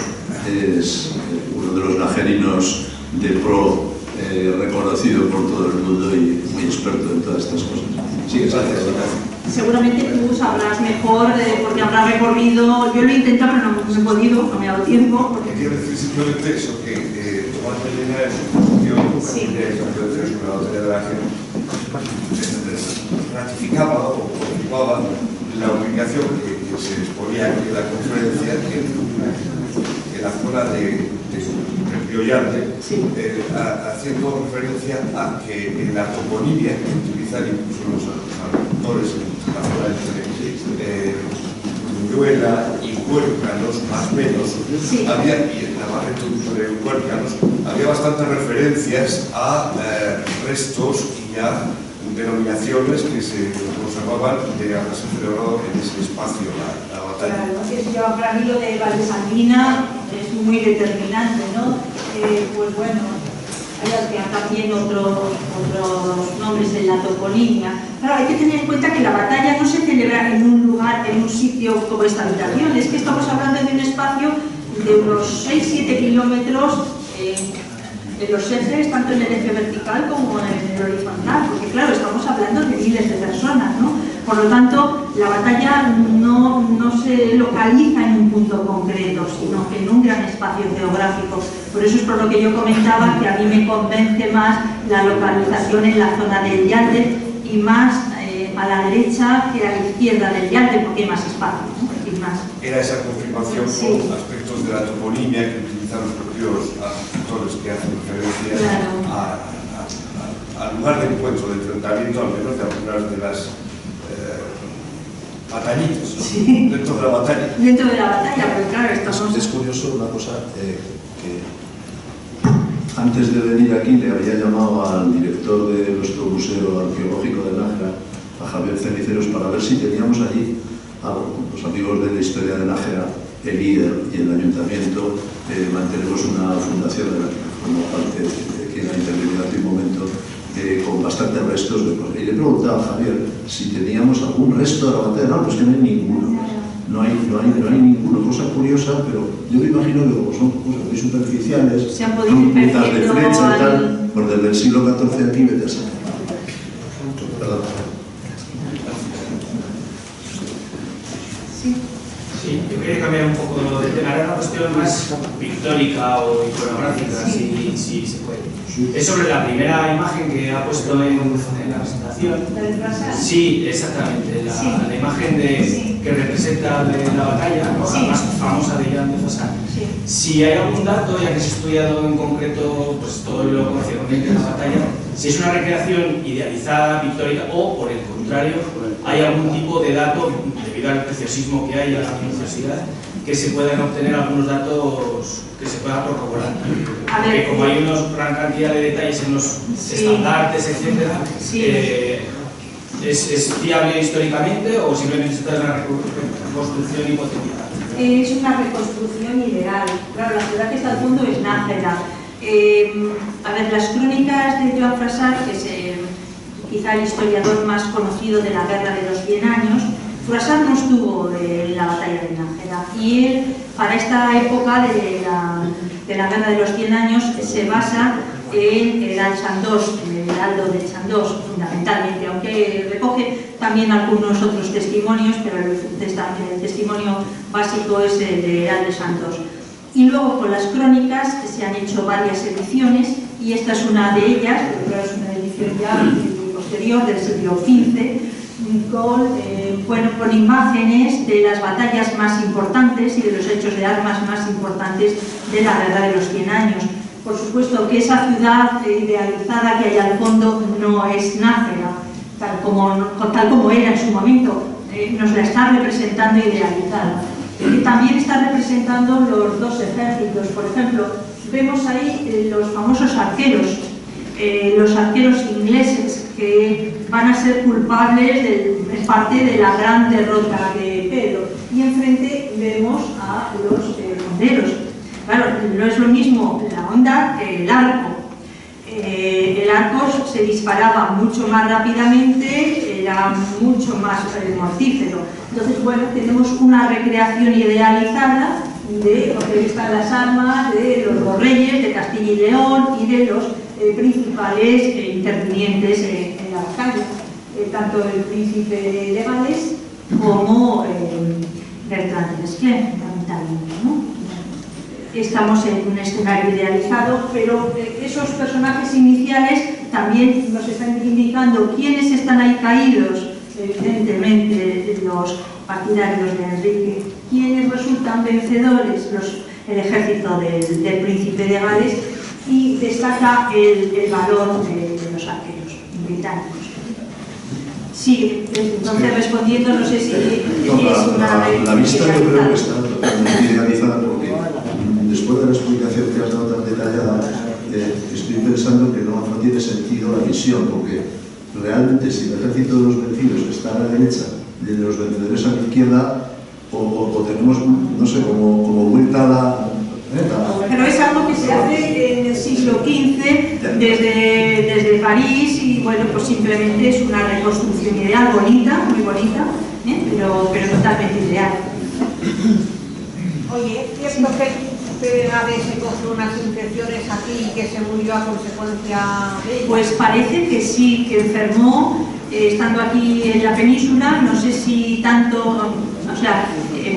es uno de los najerinos de pro reconocido por todo el mundo y muy experto en todas estas cosas. Sí, gracias. Seguramente tú sabrás mejor porque habrás recorrido. Yo lo he intentado, pero no he podido, no me ha dado tiempo. Porque... Quiero decir simplemente eso, que Tomás Medina en su función de sobre la batalla de Nájera ratificaba o confirmaba la obligación que se exponía en la conferencia en la zona del río Yarte, haciendo referencia a que en la toponimia que utilizan incluso los autores en la zona entre Ñuela y Huércanos, más o menos, había, y en Navarrete sobre Huércanos, había bastantes referencias a restos y a denominaciones que se conservaban de haberse celebrado en ese espacio la batalla. Claro, para mí lo de Valdesandina es muy determinante, ¿no? Pues bueno, hay también otros nombres en la toponimia. Claro, hay que tener en cuenta que la batalla no se celebra en un lugar, en un sitio como esta habitación, es que estamos hablando de un espacio de unos 6-7 kilómetros en los ejes, tanto en el eje vertical como en el horizontal, porque claro, estamos hablando de miles de personas, ¿no? Por lo tanto, la batalla no se localiza en un punto concreto, sino en un gran espacio geográfico. Por eso es por lo que yo comentaba que a mí me convence más la localización en la zona del Yarte y más a la derecha que a la izquierda del Yarte, porque hay más espacio, ¿no? Hay más. Era esa confirmación con aspectos de la toponimia que utilizan los propios autores que hacen referencia al lugar de encuentro, de enfrentamiento, al menos de algunas de las batallitas, ¿no? Dentro de la batalla. Dentro de la batalla, pero claro, estamos... Es curioso una cosa antes de venir aquí le había llamado al director de nuestro Museo Arqueológico de Nájera, a Javier Ceniceros, para ver si teníamos allí a los amigos de la historia de Nájera, el IER y el Ayuntamiento. Mantenemos una fundación de la que formo parte, que ha intervenido hace un momento, con bastantes restos de cosas. Y le preguntaba a Javier si teníamos algún resto de la batalla. No, pues que no hay ninguno. No hay ninguno. Cosa curiosa, pero yo me imagino que como son cosas muy superficiales, se han podido son ir puntas de perdiendo flecha y tal, pues desde el siglo XIV aquí vete a saber. Perdón. Sí, yo quería cambiar un poco de tema. Era una cuestión más pictórica o iconográfica, si se puede. Es sobre la primera imagen que ha puesto en la presentación. ¿La del Frasar? Sí, exactamente. La imagen que representa de la batalla, ¿no? La más famosa de Jan de Frasar. Sí. Si hay algún dato, ya que se ha estudiado en concreto pues, todo lo concerniente a la batalla, si es una recreación idealizada, pictórica, o por el contrario, hay algún tipo de dato, debido al preciosismo que hay, a la minuciosidad, que se puedan obtener algunos datos que se puedan corroborar. Porque como hay una gran cantidad de detalles en los estandartes, etcétera, ¿es fiable históricamente o simplemente se trata de una reconstrucción hipotética? Es una reconstrucción ideal. Claro, la ciudad que está al fondo es Nájera. A ver, las crónicas de Joan Frasar, que es quizá el historiador más conocido de la Guerra de los 100 años, Frasar no estuvo en la batalla de Nájera y él, para esta época de la Guerra de los 100 años, se basa en el Al-Sandós, en el heraldo del Sandós, fundamentalmente, aunque recoge también algunos otros testimonios, pero el testimonio básico es el de heraldo Sandós. Y luego con las crónicas se han hecho varias ediciones y esta es una de ellas, pero es una edición ya posterior del siglo XV, con imágenes de las batallas más importantes y de los hechos de armas más importantes de la Guerra de los 100 años. Por supuesto que esa ciudad idealizada que hay al fondo no es Nájera, tal como era en su momento, nos la está representando idealizada. También está representando los dos ejércitos. Por ejemplo, vemos ahí los famosos arqueros, los arqueros ingleses, que van a ser culpables en parte de la gran derrota de Pedro. Y enfrente vemos a los honderos. Claro, no es lo mismo la honda que el arco. El arco se disparaba mucho más rápidamente, era mucho más mortífero. Entonces, bueno, tenemos una recreación idealizada de lo que están las armas, de los reyes de Castilla y León y de los principales intervinientes en la batalla, tanto el príncipe de Gales como Bertrand de Desclés, fundamentalmente, ¿no? Estamos en un escenario idealizado, pero esos personajes iniciales también nos están indicando quiénes están ahí caídos, evidentemente los partidarios de Enrique, quiénes resultan vencedores, el ejército del príncipe de Gales, y destaca el valor de los arqueros británicos. Sí, entonces respondiendo, no sé si es una... La vista yo creo que está totalmente idealizada porque después de la explicación que has dado tan detallada, estoy pensando que no tiene sentido la visión, porque realmente si el ejército de los vencidos está a la derecha y de los vencedores a la izquierda, o tenemos, no sé, como vuelta a la... Pero es algo que se hace en el siglo XV desde París y bueno, pues simplemente es una reconstrucción ideal, bonita, muy bonita, pero totalmente ideal. Oye, ¿es cierto que una vez se cogió unas infecciones aquí y que se murió a consecuencia de ello? Pues parece que sí, que enfermó estando aquí en la península, no sé si tanto, o sea,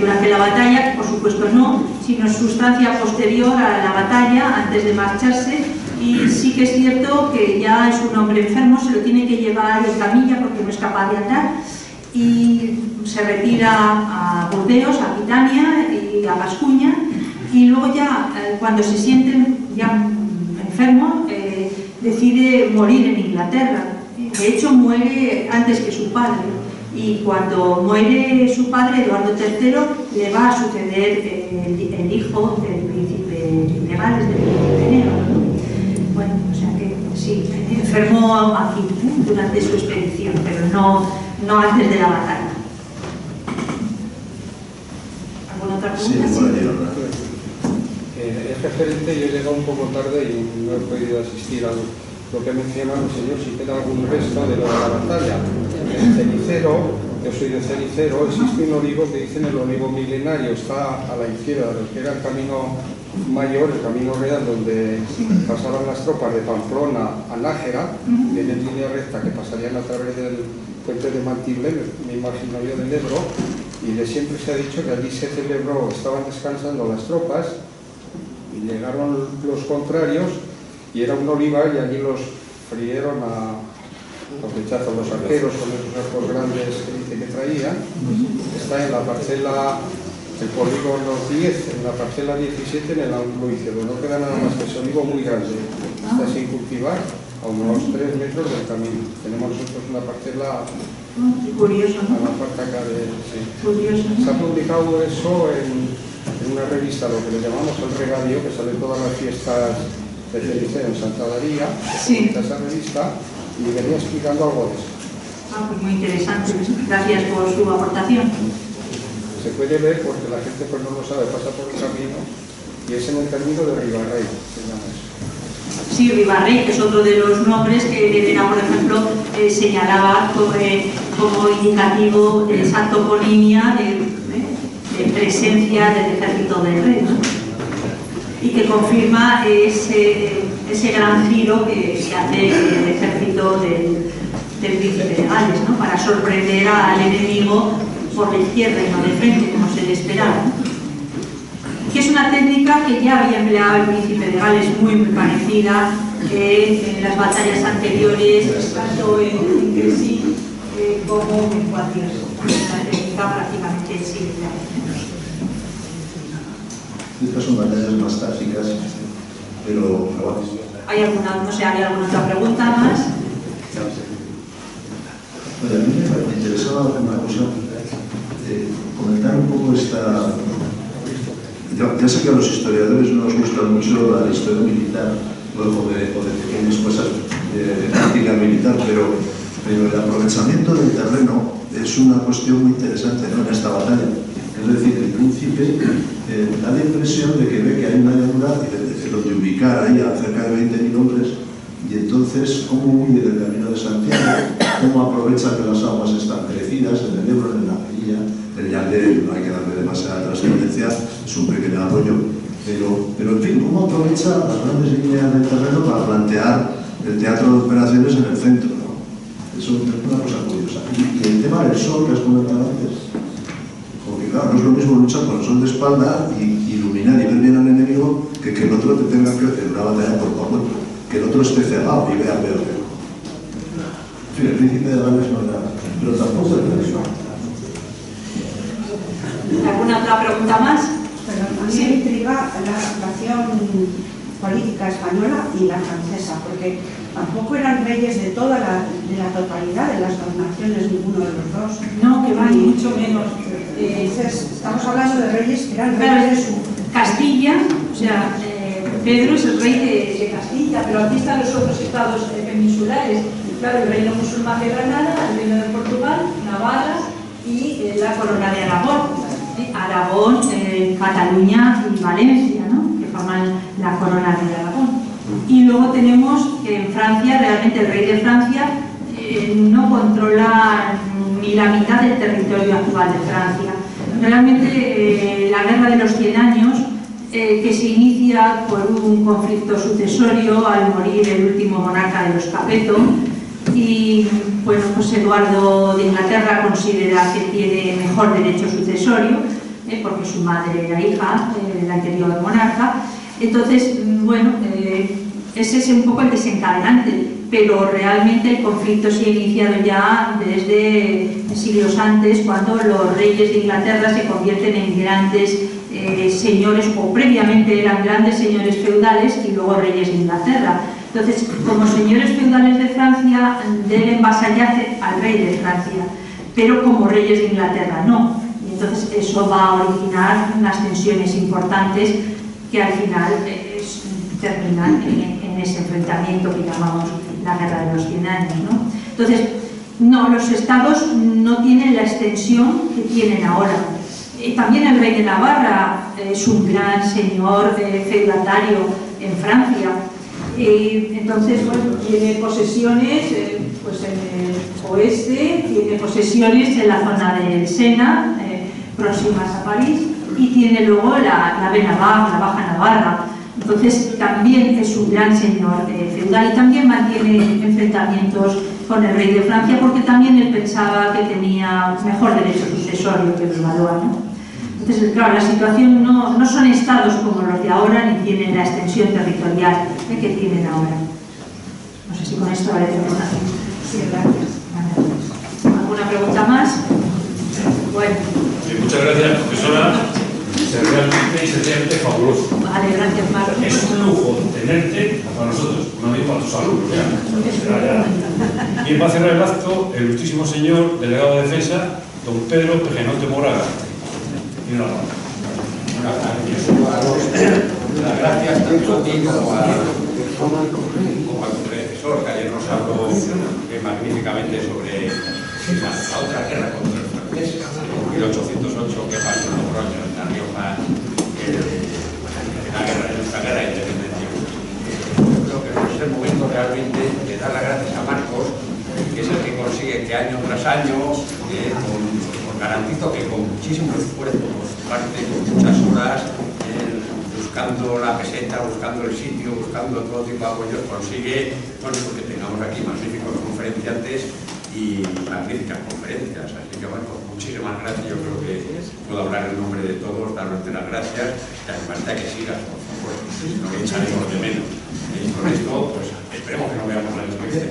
durante la batalla, por supuesto no, sino sustancia posterior a la batalla, antes de marcharse, y sí que es cierto que ya es un hombre enfermo, se lo tiene que llevar en camilla porque no es capaz de andar, y se retira a Burdeos, a Aquitania y a Gascuña, y luego ya, cuando se siente ya enfermo, decide morir en Inglaterra. De hecho, muere antes que su padre. Y cuando muere su padre, Eduardo III, le va a suceder el hijo del príncipe de Gales, del príncipe Nero, ¿no? no aquí, durante su expedición, pero no antes de la batalla. ¿Alguna otra pregunta? Sí, bueno, Es referente, yo he llegado un poco tarde y no he podido asistir a lo que ha mencionado el señor, si queda algún resto de lo de la batalla. En Cenicero, yo soy de Cenicero, existe un olivo que dicen el olivo milenario, está a la izquierda de lo que era el camino mayor, el camino real, donde pasaban las tropas de Pamplona a Nájera, viene en línea recta que pasarían a través del puente de Mantible, me imagino yo, del Ebro, y de siempre se ha dicho que allí se celebró, estaban descansando las tropas, y llegaron los contrarios, y era un olivar, y allí los frieron a los rechazos, los arqueros con esos arcos grandes que dice que traían. Está en la parcela, el polígono 10, en la parcela 17, en el ángulo izquierdo. No queda nada más que ese olivo muy grande. Está sin cultivar, a unos 3 metros del camino. Tenemos nosotros una parcela curioso, ¿no? a la parte acá de... Sí. Curioso, ¿no? Se ha publicado eso en una revista, lo que le llamamos el Regadio, que sale todas las fiestas de Cenicero en Santa Daría, sí. Esa revista, y venía explicando algo de eso. Pues muy interesante. Gracias por su aportación. Se puede ver porque la gente pues no lo sabe, pasa por el camino y es en el camino de Ribarrey, se llama eso. Sí, Ribarrey, que es otro de los nombres que Elena, por ejemplo, señalaba como indicativo de esa toponimia de presencia del ejército del rey, ¿no? Y que confirma ese gran giro que se hace el ejército del príncipe de Gales, ¿no? Para sorprender al enemigo por la izquierda y no de frente, como se le esperaba. Que es una técnica que ya había empleado el príncipe de Gales, muy parecida en las batallas anteriores, tanto en Crecy como en Poitiers. Una técnica prácticamente similar. Estas son batallas más tácticas, pero bueno. ¿Hay alguna, no sé, ¿hay alguna otra pregunta más? Bueno, a mí me interesaba una cosa, comentar un poco esta... Ya sé que a los historiadores no nos gusta mucho la historia militar o de pequeñas cosas de táctica militar, pero el aprovechamiento del terreno es una cuestión muy interesante, ¿no?, en esta batalla. Es decir, el príncipe da la impresión de que ve que hay una llanura donde ubicar ahí a cerca de 20.000 hombres, y entonces cómo huye del camino de Santiago, cómo aprovecha que las aguas están crecidas en el Ebro, en la Melilla, el Llande, no hay que darle demasiada trascendencia, es un pequeño apoyo, pero en fin, cómo aprovecha las grandes líneas del terreno para plantear el teatro de operaciones en el centro, ¿no? Eso es una cosa curiosa. Y el tema del sol que has comentado antes, porque claro, no es lo mismo luchar con el sol de espalda y iluminar y ver bien al enemigo que el otro te tenga que hacer una batalla por favor, que el otro esté cegado y vea peor. En fin, el príncipe de Gales no era, pero tampoco es eso. ¿Alguna otra pregunta más? Pero a mí me intriga la relación política española y la francesa, porque tampoco eran reyes de la totalidad de las dos naciones, ninguno de los dos. No, que van mucho menos. Entonces, estamos hablando de reyes que eran Claro, reyes de su... Castilla, o sea, Pedro es el rey de Castilla, pero aquí están los otros estados peninsulares. Claro, el reino musulmán de Granada, el reino de Portugal, Navarra y la corona de Aragón. Aragón, Cataluña y Valencia, ¿no?, que forman la corona de Aragón. Y luego tenemos que en Francia, realmente el rey de Francia no controla ni la mitad del territorio actual de Francia. Realmente la guerra de los 100 años, que se inicia por un conflicto sucesorio al morir el último monarca de los Capeto, y bueno, pues Eduardo de Inglaterra considera que tiene mejor derecho sucesorio, porque su madre era hija del anterior monarca. Entonces, bueno, ese es un poco el desencadenante, pero realmente el conflicto se ha iniciado ya desde siglos antes, cuando los reyes de Inglaterra se convierten en grandes señores, o previamente eran grandes señores feudales y luego reyes de Inglaterra. Entonces, como señores feudales de Francia deben vasallaje al rey de Francia, pero como reyes de Inglaterra no. Y entonces eso va a originar unas tensiones importantes que al final terminan en ese enfrentamiento que llamamos la Guerra de los 100 años, ¿no? Entonces, no, los estados no tienen la extensión que tienen ahora. También el rey de Navarra es un gran señor feudatario en Francia. Entonces, bueno, tiene posesiones pues en el oeste, tiene posesiones en la zona del Sena, próximas a París, y tiene luego la Benavar, la Baja Navarra. Entonces también es un gran señor feudal y también mantiene enfrentamientos con el rey de Francia porque también él pensaba que tenía mejor derecho sucesorio que el Valois, ¿no? Entonces, claro, la situación no son estados como los de ahora ni tienen la extensión territorial que tienen ahora. No sé si con esto habré contestado. Sí, gracias. ¿Alguna pregunta más? Bueno. Muchas gracias, profesora. Realmente y sencillamente fabuloso. Vale, gracias, Marcos. Es un lujo tenerte para nosotros, no digo para tus alumnos. Y para cerrar el acto, el ilustrísimo señor delegado de Defensa, don Pedro Pejenote Moraga. Y una palabra. Las gracias tanto a ti como a tu predecesor, que ayer nos habló magníficamente sobre la otra guerra contra los franceses, 1808, que pasó en Logroño, en La Rioja, en nuestra guerra de independencia. Yo creo que es el momento realmente de dar las gracias a Marcos, que es el que consigue que año tras año, os garantizo que con muchísimo esfuerzo por su parte, con muchas horas, buscando la peseta, buscando el sitio, buscando todo tipo de apoyos, consigue que tengamos aquí magníficos conferenciantes y magníficas conferencias. Así que, bueno, muchísimas gracias. Yo creo que puedo hablar en nombre de todos, darles las gracias y además de que sigas, por favor, si no le echaremos de menos. Y con esto, pues esperemos que nos veamos la misma vez.